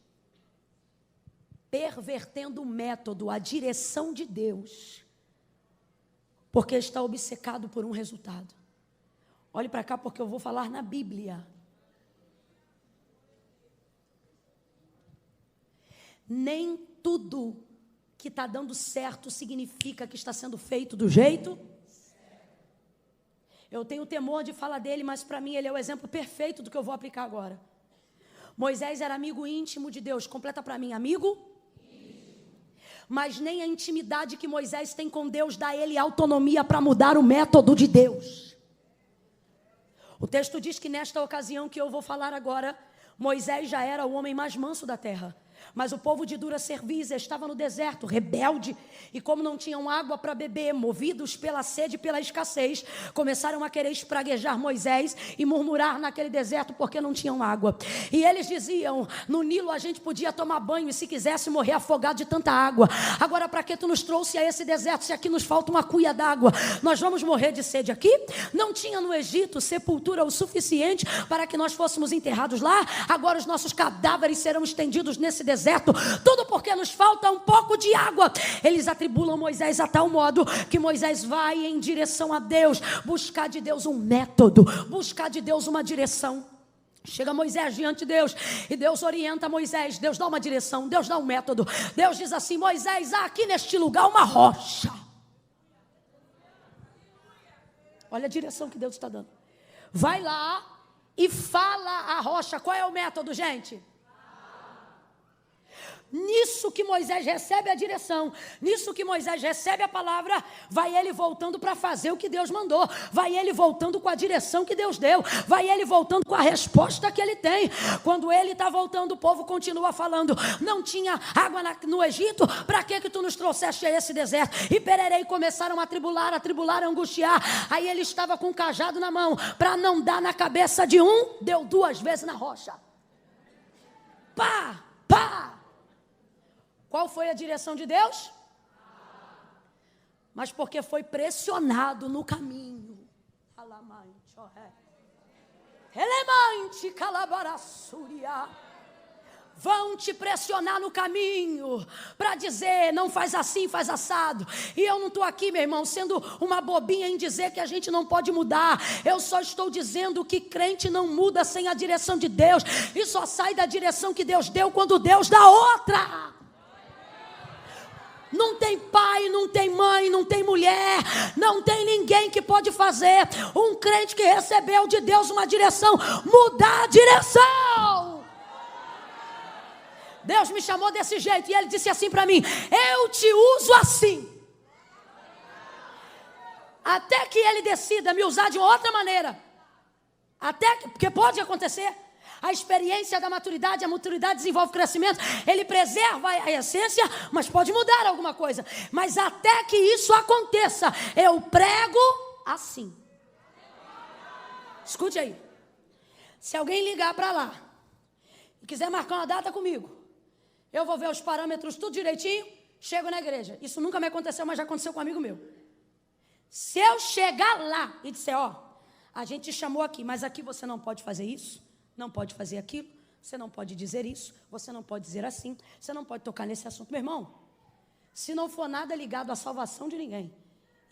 pervertendo o método, a direção de Deus, porque está obcecado por um resultado. Olhe para cá porque eu vou falar na Bíblia. Nem tudo que está dando certo significa que está sendo feito do jeito certo. Eu tenho temor de falar dele, mas para mim ele é o exemplo perfeito do que eu vou aplicar agora. Moisés era amigo íntimo de Deus. Completa para mim, amigo? Mas nem a intimidade que Moisés tem com Deus dá a ele autonomia para mudar o método de Deus. O texto diz que nesta ocasião que eu vou falar agora, Moisés já era o homem mais manso da terra. Mas o povo de dura cerviz estava no deserto, rebelde, e como não tinham água para beber, movidos pela sede e pela escassez, começaram a querer espraguejar Moisés e murmurar naquele deserto porque não tinham água. E eles diziam, no Nilo a gente podia tomar banho e se quisesse morrer afogado de tanta água. Agora para que tu nos trouxe a esse deserto se aqui nos falta uma cuia d'água? Nós vamos morrer de sede aqui? Não tinha no Egito sepultura o suficiente para que nós fôssemos enterrados lá? Agora os nossos cadáveres serão estendidos nesse deserto, tudo porque nos falta um pouco de água. Eles atribulam Moisés a tal modo que Moisés vai em direção a Deus, buscar de Deus um método, buscar de Deus uma direção. Chega Moisés diante de Deus e Deus orienta Moisés, Deus dá uma direção, Deus dá um método. Deus diz assim, Moisés, há aqui neste lugar uma rocha. Olha a direção que Deus está dando. Vai lá e fala a rocha. Qual é o método, gente? Nisso que Moisés recebe a direção, nisso que Moisés recebe a palavra, vai ele voltando para fazer o que Deus mandou, vai ele voltando com a direção que Deus deu, vai ele voltando com a resposta que ele tem. Quando ele está voltando, o povo continua falando, não tinha água no Egito, para que tu nos trouxeste a esse deserto? E pererei, começaram a tribular, a angustiar. Aí ele estava com um cajado na mão, para não dar na cabeça de um, deu 2 vezes na rocha. Pá, pá. Qual foi a direção de Deus? Mas porque foi pressionado no caminho. Vão te pressionar no caminho para dizer, não faz assim, faz assado. E eu não estou aqui, meu irmão, sendo uma bobinha em dizer que a gente não pode mudar. Eu só estou dizendo que crente não muda sem a direção de Deus. E só sai da direção que Deus deu quando Deus dá outra. Não tem pai, não tem mãe, não tem mulher, não tem ninguém que pode fazer um crente que recebeu de Deus uma direção, mudar a direção. Deus me chamou desse jeito e Ele disse assim para mim, eu te uso assim, até que Ele decida me usar de outra maneira, porque pode acontecer. A experiência da maturidade, a maturidade desenvolve crescimento. Ele preserva a essência, mas pode mudar alguma coisa. Mas até que isso aconteça, eu prego assim. Escute aí. Se alguém ligar para lá e quiser marcar uma data comigo, eu vou ver os parâmetros tudo direitinho, chego na igreja. Isso nunca me aconteceu, mas já aconteceu com um amigo meu. Se eu chegar lá e disser, a gente te chamou aqui, mas aqui você não pode fazer isso, não pode fazer aquilo, você não pode dizer isso, você não pode dizer assim, você não pode tocar nesse assunto. Meu irmão, se não for nada ligado à salvação de ninguém,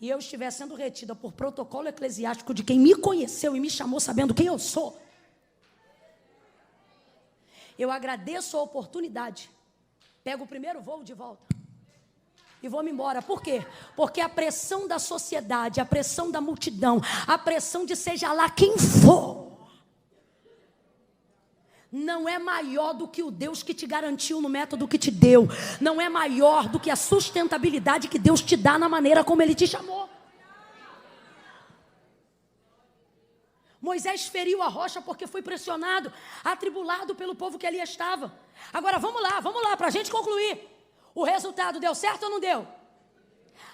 e eu estiver sendo retida por protocolo eclesiástico de quem me conheceu e me chamou sabendo quem eu sou, eu agradeço a oportunidade, pego o primeiro voo de volta e vou-me embora. Por quê? Porque a pressão da sociedade, a pressão da multidão, a pressão de seja lá quem for, não é maior do que o Deus que te garantiu no método que te deu. Não é maior do que a sustentabilidade que Deus te dá na maneira como Ele te chamou. Moisés feriu a rocha porque foi pressionado, atribulado pelo povo que ali estava. Agora vamos lá, para a gente concluir. O resultado deu certo ou não deu?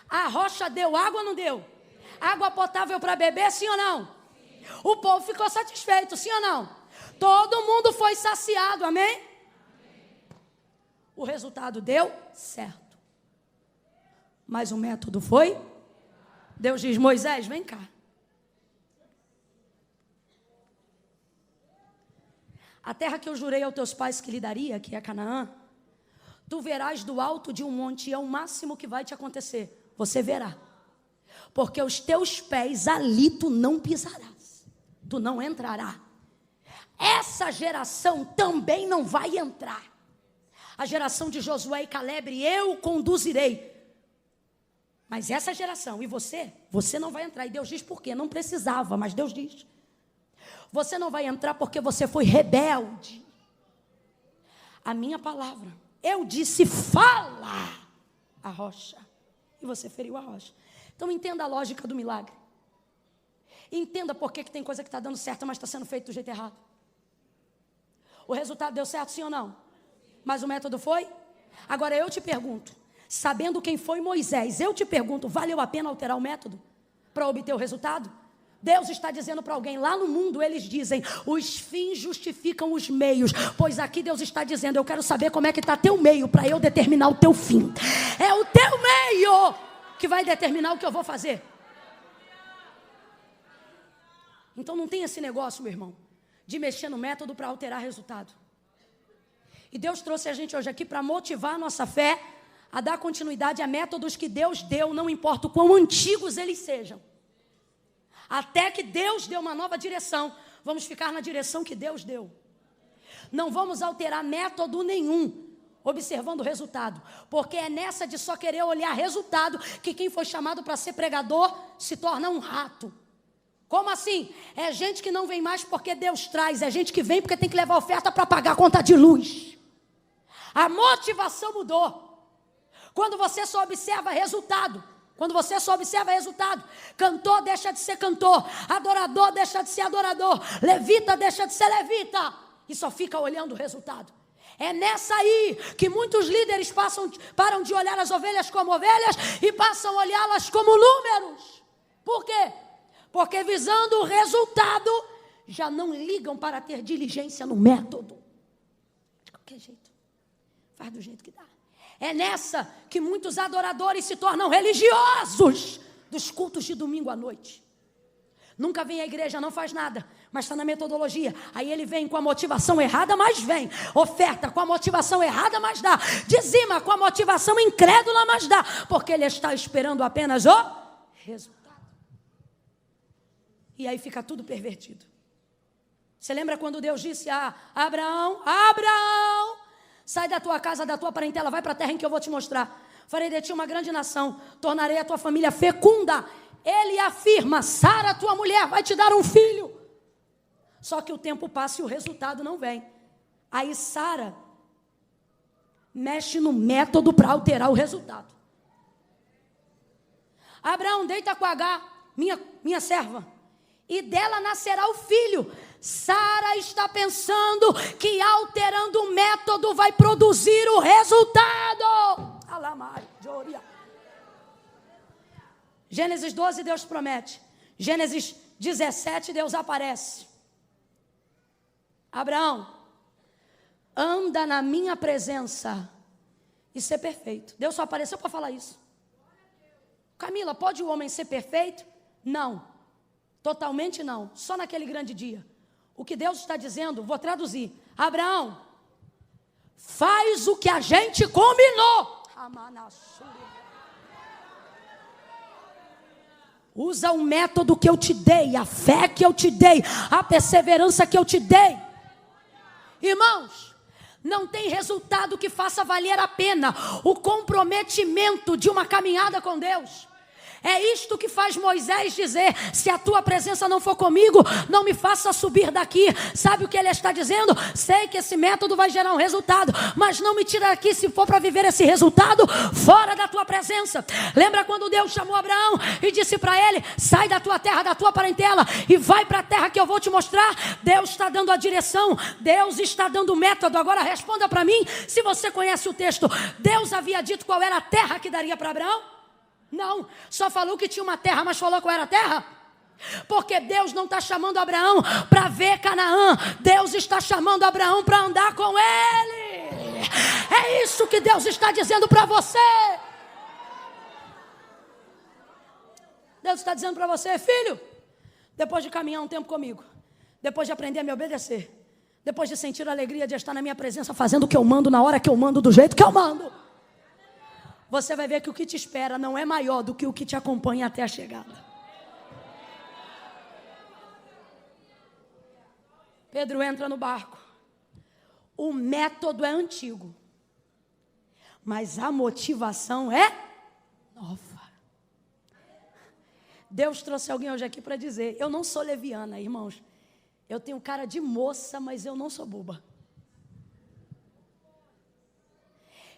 A rocha deu água ou não deu? Água potável para beber, sim ou não? O povo ficou satisfeito, sim ou não? Todo mundo foi saciado, amém? O resultado deu certo. Mas o método foi? Deus diz, Moisés, vem cá. A terra que eu jurei aos teus pais que lhe daria, que é Canaã, tu verás do alto de um monte, e é o máximo que vai te acontecer. Você verá. Porque os teus pés ali tu não pisarás. Tu não entrarás. Essa geração também não vai entrar. A geração de Josué e Caleb, eu conduzirei. Mas essa geração, e você não vai entrar. E Deus diz por quê? Não precisava, mas Deus diz. Você não vai entrar porque você foi rebelde. A minha palavra, eu disse, fala a rocha. E você feriu a rocha. Então entenda a lógica do milagre. Entenda por que tem coisa que está dando certo, mas está sendo feito do jeito errado. O resultado deu certo, sim ou não? Mas o método foi? Agora eu te pergunto, sabendo quem foi Moisés, eu te pergunto, valeu a pena alterar o método para obter o resultado? Deus está dizendo para alguém, lá no mundo eles dizem, os fins justificam os meios, pois aqui Deus está dizendo, eu quero saber como é que está teu meio para eu determinar o teu fim. É o teu meio que vai determinar o que eu vou fazer. Então não tem esse negócio, meu irmão, de mexer no método para alterar resultado. E Deus trouxe a gente hoje aqui para motivar a nossa fé a dar continuidade a métodos que Deus deu, não importa o quão antigos eles sejam. Até que Deus deu uma nova direção, vamos ficar na direção que Deus deu. Não vamos alterar método nenhum, observando o resultado. Porque é nessa de só querer olhar resultado que quem foi chamado para ser pregador se torna um rato. Como assim? É gente que não vem mais porque Deus traz, é gente que vem porque tem que levar oferta para pagar a conta de luz. A motivação mudou. Quando você só observa resultado, cantor deixa de ser cantor, adorador deixa de ser adorador, levita deixa de ser levita, e só fica olhando o resultado. É nessa aí que muitos líderes param de olhar as ovelhas como ovelhas e passam a olhá-las como números. Por quê? Porque visando o resultado, já não ligam para ter diligência no método. De qualquer jeito, faz do jeito que dá. É nessa que muitos adoradores se tornam religiosos dos cultos de domingo à noite. Nunca vem à igreja, não faz nada, mas está na metodologia. Aí ele vem com a motivação errada, mas vem. Oferta com a motivação errada, mas dá. Dizima com a motivação incrédula, mas dá. Porque ele está esperando apenas o resultado. E aí fica tudo pervertido. Você lembra quando Deus disse a Abraão, Abraão, sai da tua casa, da tua parentela, vai para a terra em que eu vou te mostrar. Farei de ti uma grande nação, tornarei a tua família fecunda. Ele afirma, Sara, tua mulher, vai te dar um filho. Só que o tempo passa e o resultado não vem. Aí Sara mexe no método para alterar o resultado. Abraão, deita com Agar, minha serva, e dela nascerá o filho. Sara está pensando que alterando o método vai produzir o resultado. Gênesis 12, Deus promete. Gênesis 17, Deus aparece. Abraão, anda na minha presença e ser perfeito. Deus só apareceu para falar isso. Camila, pode o homem ser perfeito? Não. Totalmente não, só naquele grande dia. O que Deus está dizendo, vou traduzir. Abraão, faz o que a gente combinou. Usa o método que eu te dei, a fé que eu te dei, a perseverança que eu te dei. Irmãos, não tem resultado que faça valer a pena o comprometimento de uma caminhada com Deus. É isto que faz Moisés dizer: se a tua presença não for comigo, não me faça subir daqui. Sabe o que ele está dizendo? Sei que esse método vai gerar um resultado, mas não me tira daqui se for para viver esse resultado fora da tua presença. Lembra quando Deus chamou Abraão e disse para ele: sai da tua terra, da tua parentela e vai para a terra que eu vou te mostrar? Deus está dando a direção, Deus está dando o método. Agora responda para mim, se você conhece o texto. Deus havia dito qual era a terra que daria para Abraão? Não, só falou que tinha uma terra, mas falou qual era a terra? Porque Deus não está chamando Abraão para ver Canaã. Deus está chamando Abraão para andar com ele. É isso que Deus está dizendo para você. Deus está dizendo para você: filho, depois de caminhar um tempo comigo, depois de aprender a me obedecer, depois de sentir a alegria de estar na minha presença, fazendo o que eu mando, na hora que eu mando, do jeito que eu mando, você vai ver que o que te espera não é maior do que o que te acompanha até a chegada. Pedro entra no barco. O método é antigo, mas a motivação é nova. Deus trouxe alguém hoje aqui para dizer: eu não sou leviana, irmãos. Eu tenho cara de moça, mas eu não sou boba.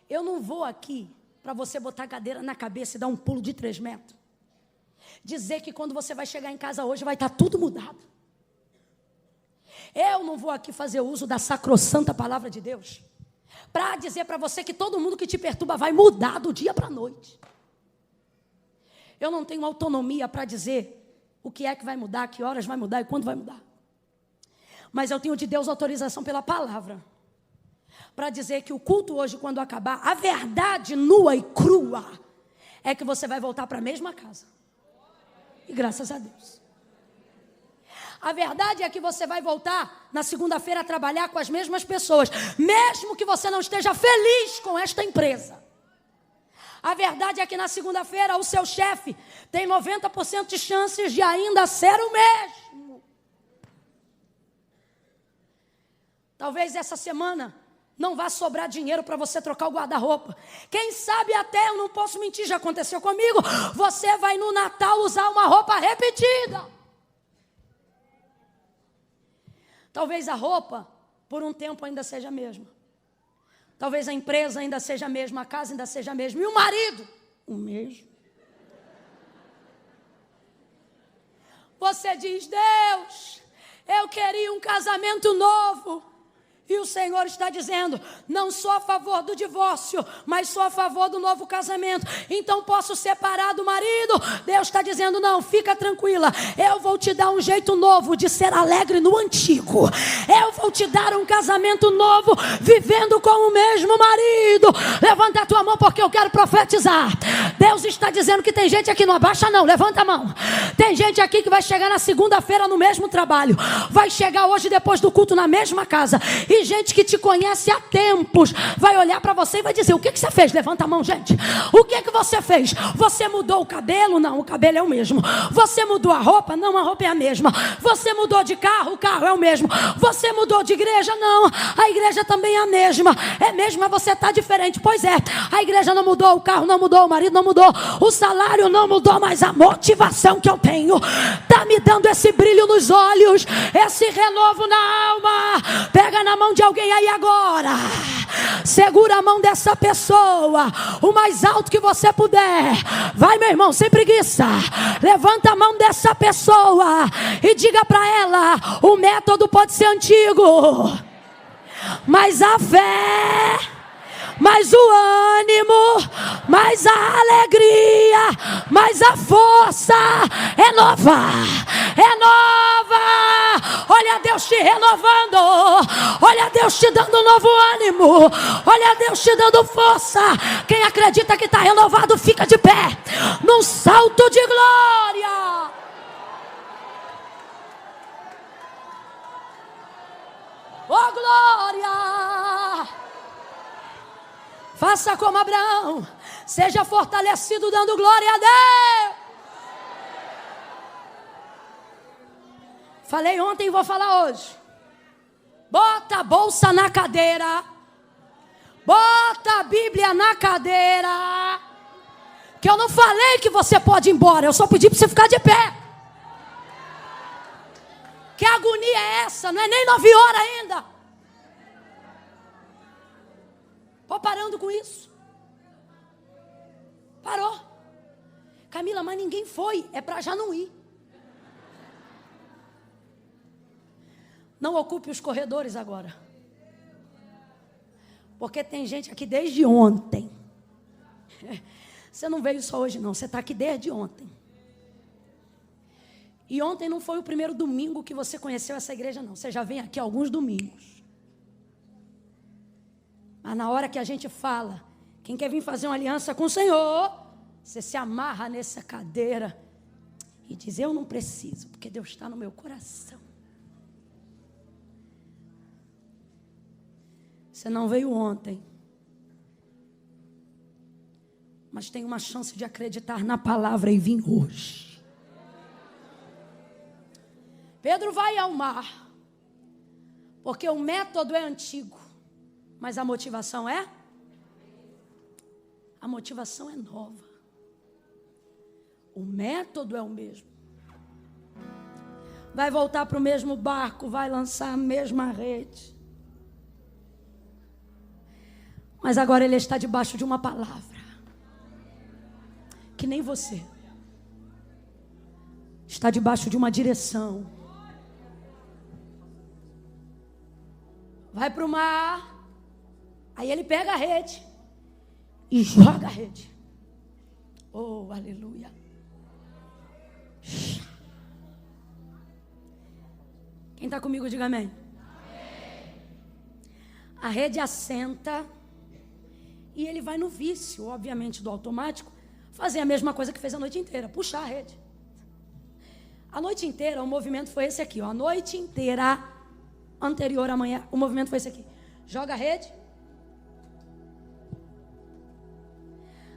Eu não vou aqui para você botar a cadeira na cabeça e dar um pulo de 3 metros. Dizer que quando você vai chegar em casa hoje vai estar tudo mudado. Eu não vou aqui fazer uso da sacrossanta palavra de Deus para dizer para você que todo mundo que te perturba vai mudar do dia para a noite. Eu não tenho autonomia para dizer o que é que vai mudar, que horas vai mudar e quando vai mudar. Mas eu tenho de Deus autorização pela palavra para dizer que o culto hoje, quando acabar, a verdade nua e crua é que você vai voltar para a mesma casa. E graças a Deus. A verdade é que você vai voltar na segunda-feira a trabalhar com as mesmas pessoas, mesmo que você não esteja feliz com esta empresa. A verdade é que na segunda-feira o seu chefe tem 90% de chances de ainda ser o mesmo. Talvez essa semana não vai sobrar dinheiro para você trocar o guarda-roupa. Quem sabe até, eu não posso mentir, já aconteceu comigo, você vai no Natal usar uma roupa repetida. Talvez a roupa, por um tempo, ainda seja a mesma. Talvez a empresa ainda seja a mesma, a casa ainda seja a mesma. E o marido, o mesmo. Você diz: Deus, eu queria um casamento novo. E o Senhor está dizendo: não sou a favor do divórcio, mas sou a favor do novo casamento. Então posso separar do marido? Deus está dizendo: não, fica tranquila. Eu vou te dar um jeito novo de ser alegre no antigo. Eu vou te dar um casamento novo, vivendo com o mesmo marido. Levanta a tua mão porque eu quero profetizar. Deus está dizendo que tem gente aqui, não abaixa não, levanta a mão. Tem gente aqui que vai chegar na segunda-feira no mesmo trabalho, vai chegar hoje depois do culto na mesma casa. E gente que te conhece há tempos vai olhar para você e vai dizer: o que você fez? Levanta a mão, gente. O que você fez? Você mudou o cabelo? Não, o cabelo é o mesmo. Você mudou a roupa? Não, a roupa é a mesma. Você mudou de carro? O carro é o mesmo. Você mudou de igreja? Não, a igreja também é a mesma. É mesmo, mas você está diferente. Pois é, a igreja não mudou, o carro não mudou, o marido não mudou, o salário não mudou, mas a motivação que eu tenho está me dando esse brilho nos olhos, esse renovo na alma. Pega na mão de alguém aí agora, segura a mão dessa pessoa o mais alto que você puder. Vai, meu irmão, sem preguiça. Levanta a mão dessa pessoa e diga para ela: o método pode ser antigo, mas a fé, mais o ânimo, mais a alegria, mais a força é nova, é nova. Olha Deus te renovando, olha Deus te dando um novo ânimo, olha Deus te dando força. Quem acredita que está renovado, fica de pé, num salto de glória. Oh glória! Faça como Abraão, seja fortalecido dando glória a Deus. Falei ontem e vou falar hoje. Bota a bolsa na cadeira. Bota a Bíblia na cadeira. Que eu não falei que você pode ir embora. Eu só pedi para você ficar de pé. Que agonia é essa? Não é nem 9 horas ainda. Pô, parando com isso. Parou. Camila, mas ninguém foi. É para já não ir. Não ocupe os corredores agora. Porque tem gente aqui desde ontem. Você não veio só hoje não, você está aqui desde ontem. E ontem não foi o primeiro domingo que você conheceu essa igreja não. Você já vem aqui alguns domingos. Mas na hora que a gente fala, quem quer vir fazer uma aliança com o Senhor, você se amarra nessa cadeira e diz, eu não preciso, porque Deus está no meu coração. Você não veio ontem, mas tem uma chance de acreditar na palavra e vir hoje. Pedro vai ao mar, porque o método é antigo, mas a motivação é? A motivação é nova. O método é o mesmo. Vai voltar para o mesmo barco, vai lançar a mesma rede. Mas agora ele está debaixo de uma palavra. Que nem você. Está debaixo de uma direção. Vai para o mar. Aí ele pega a rede. E joga a rede. Oh, aleluia. Quem está comigo, diga amém. A rede assenta. E ele vai no vício, obviamente, do automático, fazer a mesma coisa que fez a noite inteira, puxar a rede. A noite inteira, o movimento foi esse aqui, ó. A noite inteira, anterior à manhã, o movimento foi esse aqui. Joga a rede.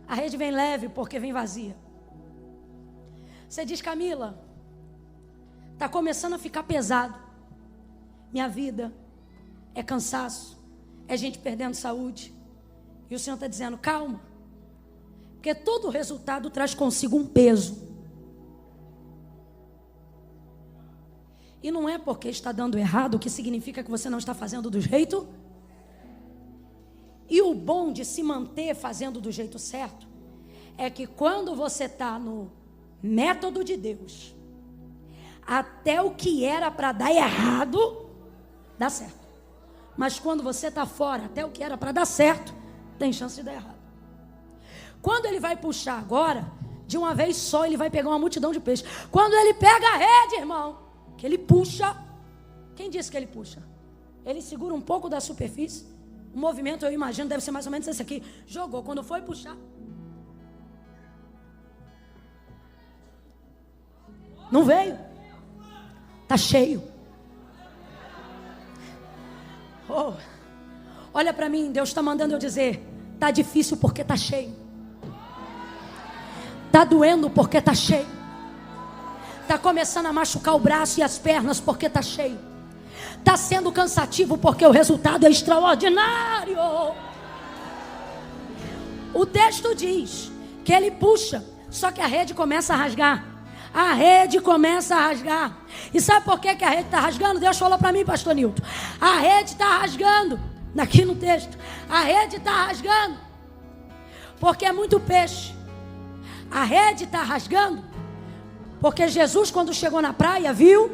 A rede vem leve porque vem vazia. Você diz, Camila, está começando a ficar pesado. Minha vida é cansaço, é gente perdendo saúde. E o Senhor está dizendo, calma. Porque todo resultado traz consigo um peso. E não é porque está dando errado que significa que você não está fazendo do jeito. E o bom de se manter fazendo do jeito certo é que quando você está no método de Deus, até o que era para dar errado, dá certo. Mas quando você está fora, até o que era para dar certo, tem chance de dar errado. Quando ele vai puxar agora, de uma vez só, ele vai pegar uma multidão de peixes. Quando ele pega a rede, irmão, que ele puxa. Quem disse que ele puxa? Ele segura um pouco da superfície. O movimento, eu imagino, deve ser mais ou menos esse aqui. Jogou, quando foi puxar. Não veio. Está cheio. Oh. Olha para mim, Deus está mandando eu dizer, está difícil porque está cheio. Está doendo porque está cheio. Está começando a machucar o braço e as pernas porque está cheio. Está sendo cansativo porque o resultado é extraordinário. O texto diz que ele puxa, só que a rede começa a rasgar. A rede começa a rasgar. E sabe por que a rede está rasgando? Deus falou para mim, pastor Nilton. A rede está rasgando. Aqui no texto, a rede está rasgando, porque é muito peixe. A rede está rasgando, porque Jesus, quando chegou na praia, viu? O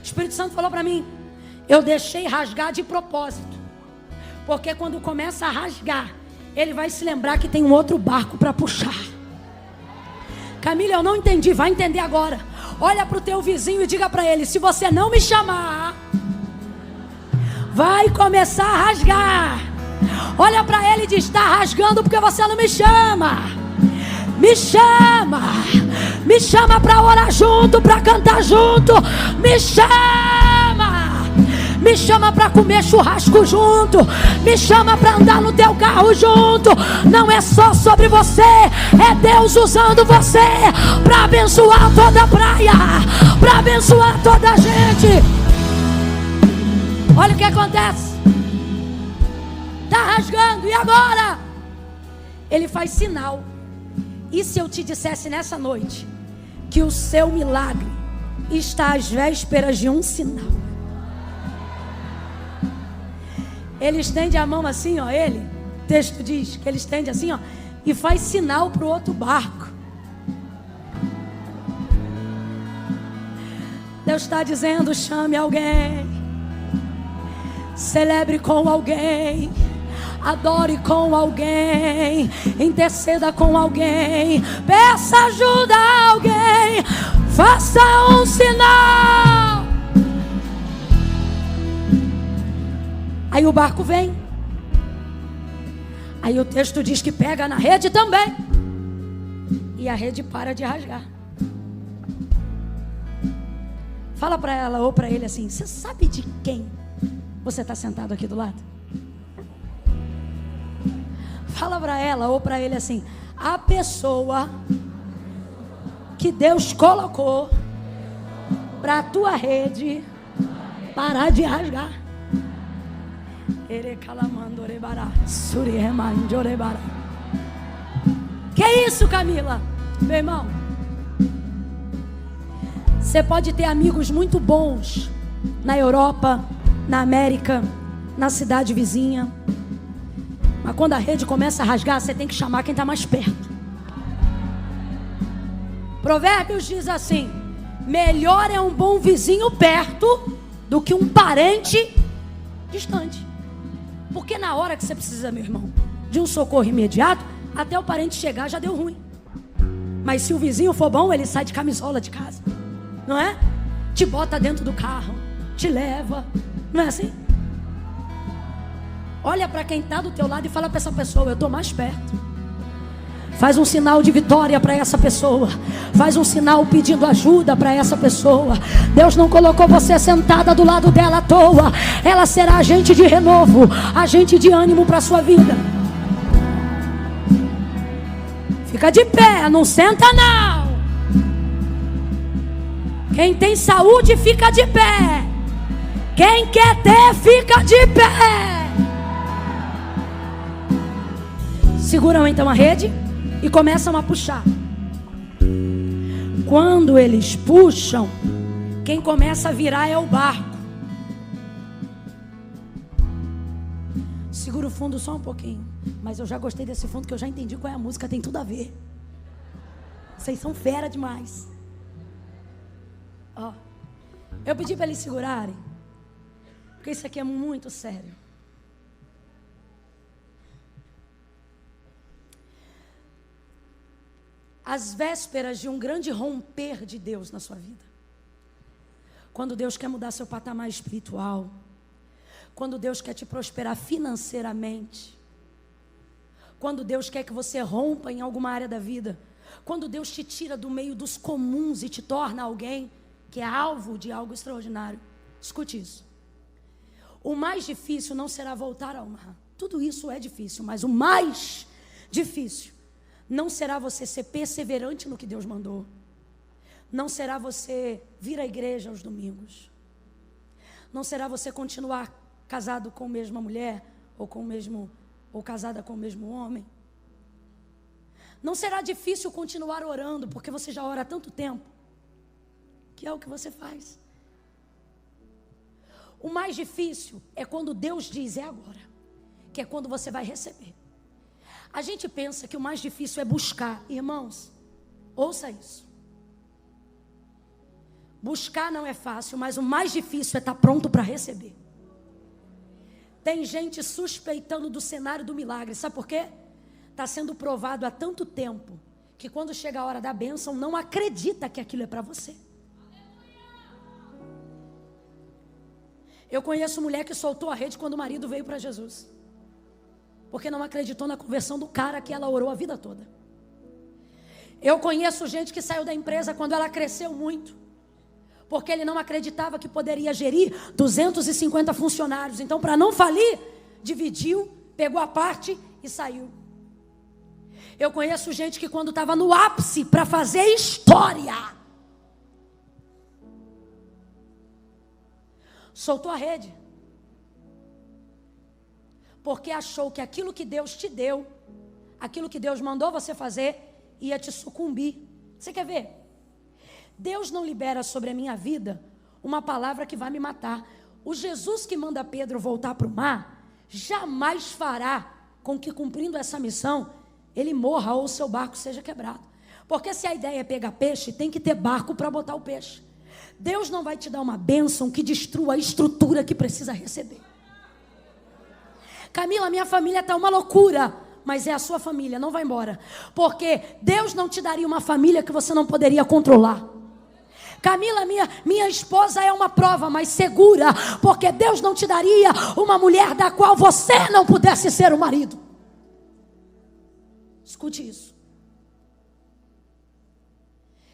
Espírito Santo falou para mim, eu deixei rasgar de propósito, porque quando começa a rasgar, ele vai se lembrar que tem um outro barco para puxar. Camila, eu não entendi, vai entender agora. Olha para o teu vizinho e diga para ele, se você não me chamar, vai começar a rasgar. Olha para ele e diz, está rasgando porque você não me chama. Me chama. Me chama para orar junto, para cantar junto. Me chama. Me chama para comer churrasco junto. Me chama para andar no teu carro junto. Não é só sobre você, é Deus usando você para abençoar toda a praia, para abençoar toda a gente. Olha o que acontece. Está rasgando, e agora? Ele faz sinal. E se eu te dissesse nessa noite que o seu milagre está às vésperas de um sinal? Ele estende a mão assim, ó, o texto diz que ele estende assim, ó, e faz sinal para o outro barco. Deus está dizendo: chame alguém, celebre com alguém, adore com alguém, interceda com alguém, peça ajuda a alguém, faça um sinal. Aí o barco vem. Aí o texto diz que pega na rede também. E a rede para de rasgar. Fala para ela ou para ele assim: você sabe de quem você está sentado aqui do lado? Fala para ela ou para ele assim: a pessoa que Deus colocou para a tua rede parar de rasgar. Que isso, Camila? Meu irmão, você pode ter amigos muito bons na Europa, na América, na cidade vizinha, mas quando a rede começa a rasgar, você tem que chamar quem está mais perto. Provérbios diz assim: melhor é um bom vizinho perto do que um parente distante. Porque na hora que você precisa, meu irmão, de um socorro imediato, até o parente chegar já deu ruim. Mas se o vizinho for bom, ele sai de camisola de casa, não é? Te bota dentro do carro, te leva, não é assim? Olha para quem está do teu lado e fala para essa pessoa: eu estou mais perto. Faz um sinal de vitória para essa pessoa. Faz um sinal pedindo ajuda para essa pessoa. Deus não colocou você sentada do lado dela à toa. Ela será agente de renovo, agente de ânimo para a sua vida. Fica de pé, não senta não. Quem tem saúde fica de pé. Quem quer ter fica de pé. Seguram então a rede e começam a puxar. Quando eles puxam, quem começa a virar é o barco. Segura o fundo só um pouquinho. Mas eu já gostei desse fundo, que eu já entendi qual é a música, tem tudo a ver. Vocês são fera demais. Ó, eu pedi para eles segurarem, porque isso aqui é muito sério. Às vésperas de um grande romper de Deus na sua vida. Quando Deus quer mudar seu patamar espiritual. Quando Deus quer te prosperar financeiramente. Quando Deus quer que você rompa em alguma área da vida. Quando Deus te tira do meio dos comuns e te torna alguém que é alvo de algo extraordinário. Escute isso. O mais difícil não será voltar ao mar. Tudo isso é difícil, mas o mais difícil não será você ser perseverante no que Deus mandou. Não será você vir à igreja aos domingos. Não será você continuar casado com a mesma mulher ou casada com o mesmo homem. Não será difícil continuar orando, porque você já ora há tanto tempo, que é o que você faz. O mais difícil é quando Deus diz: é agora, que é quando você vai receber. A gente pensa que o mais difícil é buscar. Irmãos, ouça isso. Buscar não é fácil, mas o mais difícil é estar pronto para receber. Tem gente suspeitando do cenário do milagre. Sabe por quê? Está sendo provado há tanto tempo que quando chega a hora da bênção, não acredita que aquilo é para você. Eu conheço mulher que soltou a rede quando o marido veio para Jesus. Porque não acreditou na conversão do cara que ela orou a vida toda. Eu conheço gente que saiu da empresa quando ela cresceu muito. porque ele não acreditava que poderia gerir 250 funcionários. Então, para não falir, dividiu, pegou a parte e saiu. Eu conheço gente que quando estava no ápice para fazer história, soltou a rede. Porque achou que aquilo que Deus te deu, aquilo que Deus mandou você fazer, ia te sucumbir. Você quer ver? Deus não libera sobre a minha vida uma palavra que vai me matar. O Jesus que manda Pedro voltar para o mar, jamais fará com que, cumprindo essa missão, ele morra ou o seu barco seja quebrado. Porque se a ideia é pegar peixe, tem que ter barco para botar o peixe. Deus não vai te dar uma bênção que destrua a estrutura que precisa receber. Camila, minha família está uma loucura, mas é a sua família, não vai embora. Porque Deus não te daria uma família que você não poderia controlar. Camila, minha esposa é uma prova, mas segura, porque Deus não te daria uma mulher da qual você não pudesse ser o marido. Escute isso.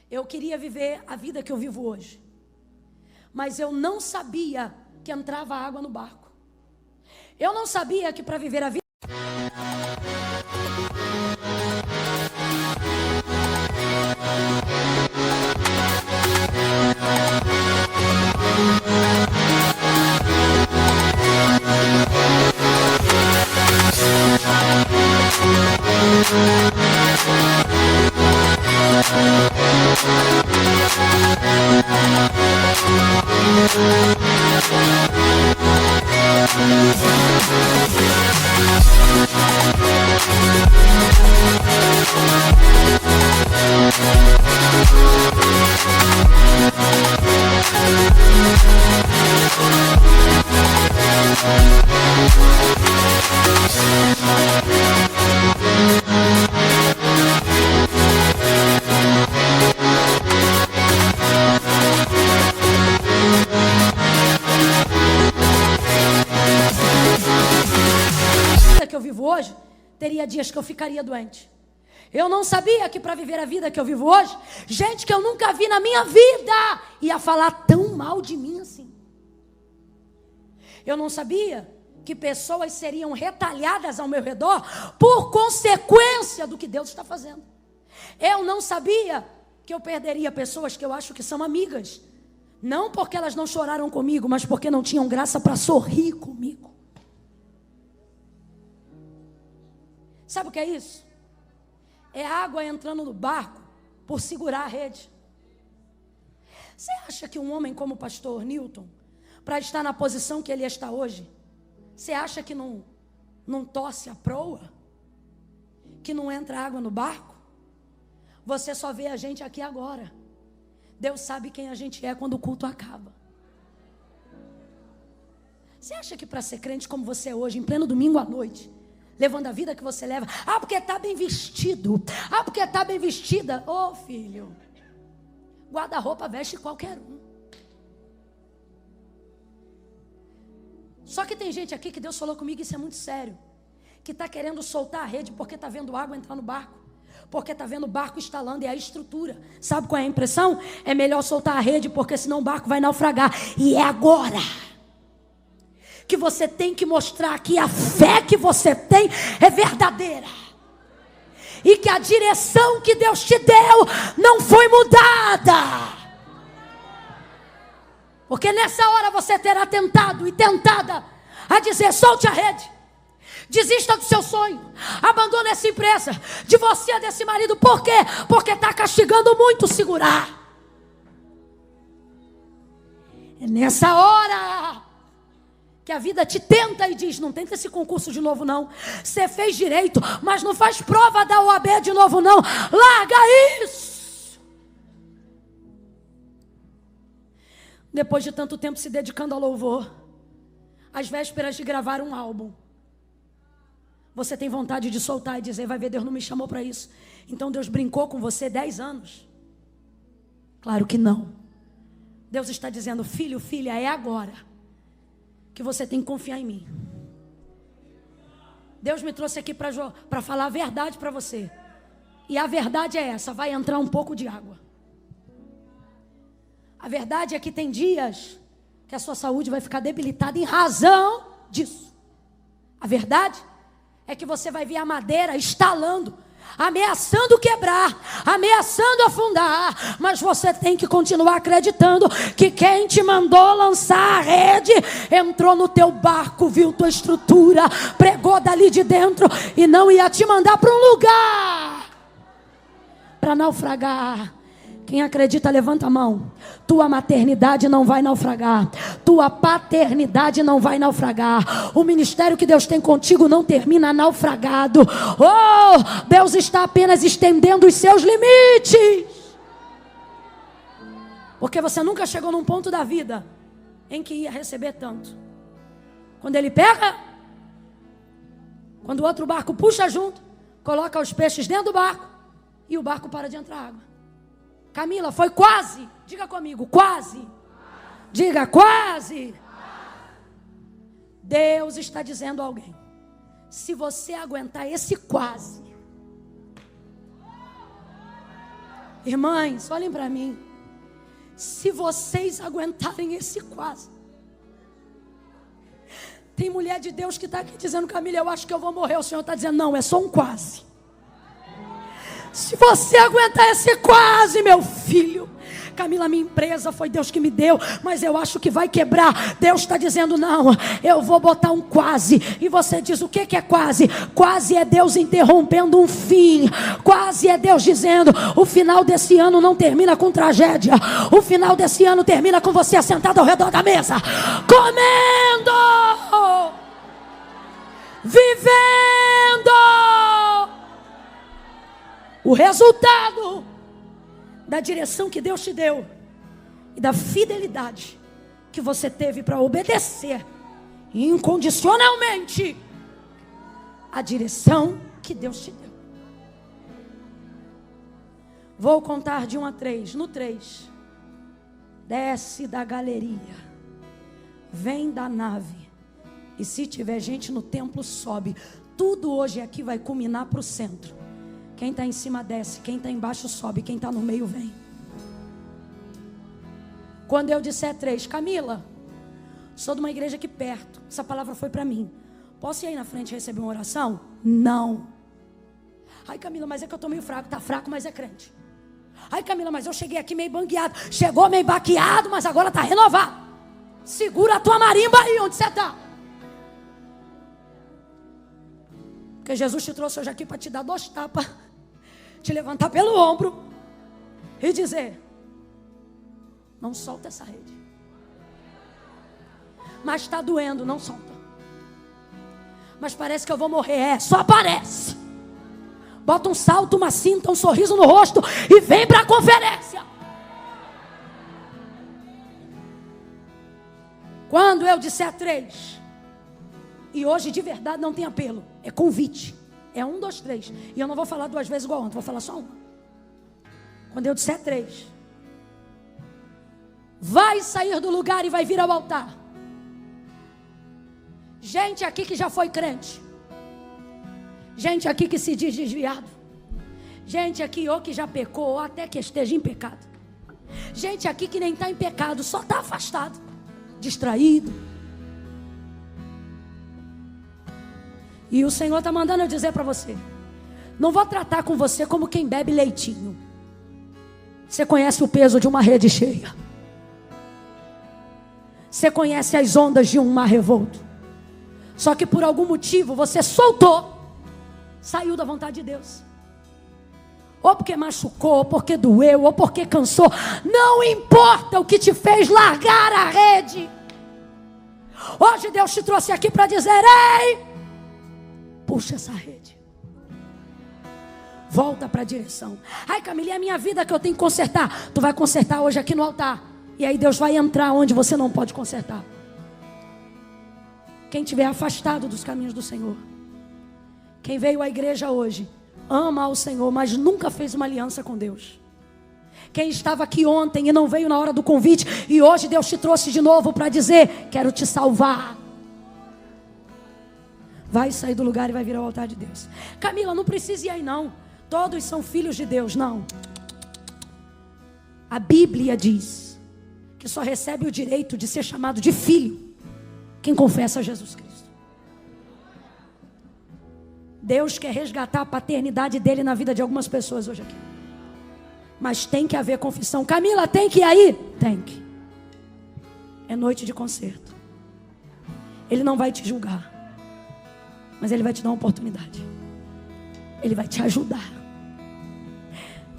Eu queria viver a vida que eu vivo hoje, mas eu não sabia que entrava água no barco. Eu não sabia que para viver a vida... que eu vivo hoje, teria dias que eu ficaria doente. Eu não sabia que para viver a vida que eu vivo hoje, gente que eu nunca vi na minha vida ia falar tão mal de mim assim. Eu não sabia que pessoas seriam retalhadas ao meu redor por consequência do que Deus está fazendo. Eu não sabia que eu perderia pessoas que eu acho que são amigas, não porque elas não choraram comigo, mas porque não tinham graça para sorrir comigo. Sabe o que é isso? É água entrando no barco por segurar a rede. Você acha que um homem como o pastor Newton, para estar na posição que ele está hoje, você acha que não tosse a proa? Que não entra água no barco? Você só vê a gente aqui agora. Deus sabe quem a gente é quando o culto acaba. Você acha que para ser crente como você é hoje, em pleno domingo à noite, levando a vida que você leva, porque está bem vestido, porque está bem vestida, ô filho, guarda-roupa veste qualquer um. Só que tem gente aqui que Deus falou comigo, isso é muito sério, que está querendo soltar a rede porque está vendo água entrar no barco, porque está vendo o barco instalando, e a estrutura, sabe qual é a impressão? É melhor soltar a rede, porque senão o barco vai naufragar, e é agora que você tem que mostrar que a fé que você tem é verdadeira, e que a direção que Deus te deu não foi mudada, porque nessa hora você terá tentado e tentada a dizer: solte a rede, desista do seu sonho, abandone essa empresa, divorcia desse marido. Por quê? Porque está castigando muito segurar. É nessa hora que a vida te tenta e diz: não tenta esse concurso de novo não, você fez direito, mas não faz prova da OAB de novo não, larga isso. Depois de tanto tempo se dedicando ao louvor, às vésperas de gravar um álbum, você tem vontade de soltar e dizer: vai ver, Deus não me chamou para isso. Então Deus brincou com você 10 anos? Claro que não. Deus está dizendo: filho, filha, é agora que você tem que confiar em mim. Deus me trouxe aqui para falar a verdade para você. E a verdade é essa: vai entrar um pouco de água. A verdade é que tem dias que a sua saúde vai ficar debilitada em razão disso. A verdade é que você vai ver a madeira estalando, ameaçando quebrar, ameaçando afundar, mas você tem que continuar acreditando que quem te mandou lançar a rede entrou no teu barco, viu tua estrutura, pregou dali de dentro e não ia te mandar para um lugar para naufragar. Quem acredita, levanta a mão. Tua maternidade não vai naufragar. Tua paternidade não vai naufragar. O ministério que Deus tem contigo não termina naufragado. Oh, Deus está apenas estendendo os seus limites. Porque você nunca chegou num ponto da vida em que ia receber tanto. Quando ele pega, quando o outro barco puxa junto, coloca os peixes dentro do barco e o barco para de entrar água. Camila, foi quase. Diga comigo, quase. Diga, quase. Deus está dizendo a alguém: se você aguentar esse quase. Irmãs, olhem para mim. Se vocês aguentarem esse quase. Tem mulher de Deus que está aqui dizendo: Camila, eu acho que eu vou morrer. O Senhor está dizendo: não, é só um quase. Se você aguentar esse quase, meu filho. Camila, minha empresa foi Deus que me deu, mas eu acho que vai quebrar. Deus está dizendo: não, eu vou botar um quase. E você diz: o que é quase? Quase é Deus interrompendo um fim. Quase é Deus dizendo: o final desse ano não termina com tragédia. O final desse ano termina com você sentado ao redor da mesa, comendo, vivendo. O resultado da direção que Deus te deu e da fidelidade que você teve para obedecer incondicionalmente a direção que Deus te deu. Vou contar de 1 a 3. No 3, desce da galeria, vem da nave, e se tiver gente no templo, sobe. Tudo hoje aqui vai culminar para o centro. Quem está em cima desce, quem está embaixo sobe, quem está no meio vem. Quando eu disser 3, Camila, sou de uma igreja aqui perto, essa palavra foi para mim. Posso ir aí na frente receber uma oração? Não. Ai, Camila, mas é que eu estou meio fraco. Está fraco, mas é crente. Ai, Camila, mas eu cheguei aqui meio bangueado. Chegou meio baqueado, mas agora está renovado. Segura a tua marimba aí onde você está. Porque Jesus te trouxe hoje aqui para te dar 2 tapas, te levantar pelo ombro e dizer: não solta essa rede. Mas está doendo, não solta. Mas parece que eu vou morrer. Só parece. Bota um salto, uma cinta, um sorriso no rosto e vem para a conferência. Quando eu disser 3, e hoje de verdade não tem apelo, é convite. É 1, 2, 3. E eu não vou falar 2 vezes igual ontem, vou falar só 1. Quando eu disser 3, vai sair do lugar e vai vir ao altar. Gente aqui que já foi crente. Gente aqui que se diz desviado. Gente aqui ou que já pecou, ou até que esteja em pecado. Gente aqui que nem está em pecado, só está afastado, distraído. E o Senhor está mandando eu dizer para você: não vou tratar com você como quem bebe leitinho. Você conhece o peso de uma rede cheia. Você conhece as ondas de um mar revolto. Só que por algum motivo você soltou, saiu da vontade de Deus. Ou porque machucou, ou porque doeu, ou porque cansou. Não importa o que te fez largar a rede. Hoje Deus te trouxe aqui para dizer: ei, puxa essa rede. Volta para a direção. Ai, Camila, é a minha vida que eu tenho que consertar. Tu vai consertar hoje aqui no altar. E aí Deus vai entrar onde você não pode consertar. Quem estiver afastado dos caminhos do Senhor. Quem veio à igreja hoje, ama ao Senhor, mas nunca fez uma aliança com Deus. Quem estava aqui ontem e não veio na hora do convite, e hoje Deus te trouxe de novo para dizer: quero te salvar. Vai sair do lugar e vai vir ao altar de Deus. Camila, não precisa ir aí não. Todos são filhos de Deus. Não. A Bíblia diz que só recebe o direito de ser chamado de filho quem confessa Jesus Cristo. Deus quer resgatar a paternidade dele na vida de algumas pessoas hoje aqui. Mas tem que haver confissão. Camila, tem que ir aí? Tem que. É noite de conserto. Ele não vai te julgar, mas ele vai te dar uma oportunidade. Ele vai te ajudar.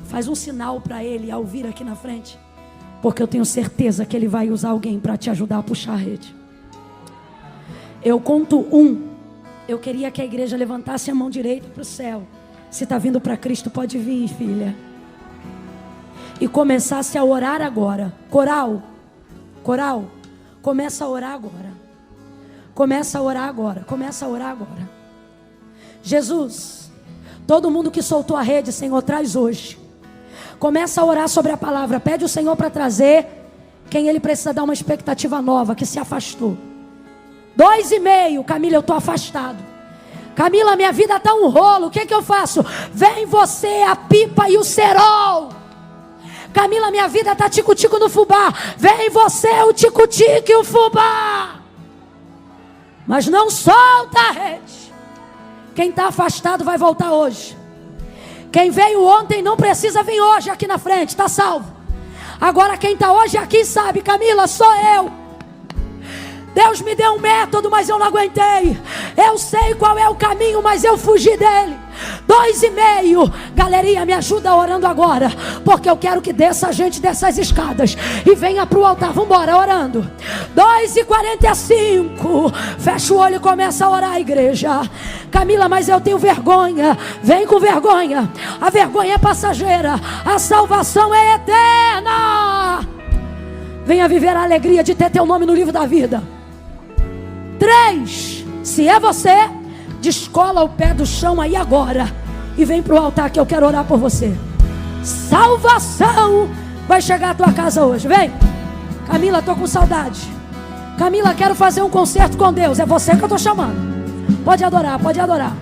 Faz um sinal para ele ao vir aqui na frente, porque eu tenho certeza que ele vai usar alguém para te ajudar a puxar a rede. Eu conto 1. Eu queria que a igreja levantasse a mão direita para o céu. Se está vindo para Cristo, pode vir, filha. E começasse a orar agora. Coral, começa a orar agora. Começa a orar agora. Começa a orar agora. Jesus, todo mundo que soltou a rede, Senhor, traz hoje. Começa a orar sobre a palavra. Pede o Senhor para trazer quem ele precisa dar uma expectativa nova, que se afastou. 2,5, Camila, eu estou afastado. Camila, minha vida está um rolo, o que eu faço? Vem você, a pipa e o cerol. Camila, minha vida está tico-tico no fubá. Vem você, o tico-tico e o fubá. Mas não solta a rede. Quem está afastado vai voltar hoje. Quem veio ontem não precisa vir hoje aqui na frente, está salvo. Agora quem está hoje aqui sabe, Camila, sou eu. Deus me deu um método, mas eu não aguentei. Eu sei qual é o caminho, mas eu fugi dele. 2,5. Galerinha, me ajuda orando agora, porque eu quero que desça a gente dessas escadas e venha para o altar. Vamos embora, orando. 2,45. Fecha o olho e começa a orar, igreja. Camila, mas eu tenho vergonha. Vem com vergonha. A vergonha é passageira, a salvação é eterna. Venha viver a alegria de ter teu nome no livro da vida. 3. Se é você, descola o pé do chão aí agora e vem para o altar que eu quero orar por você. Salvação vai chegar à tua casa hoje. Vem. Camila, estou com saudade. Camila, quero fazer um concerto com Deus. É você que eu estou chamando. Pode adorar, pode adorar.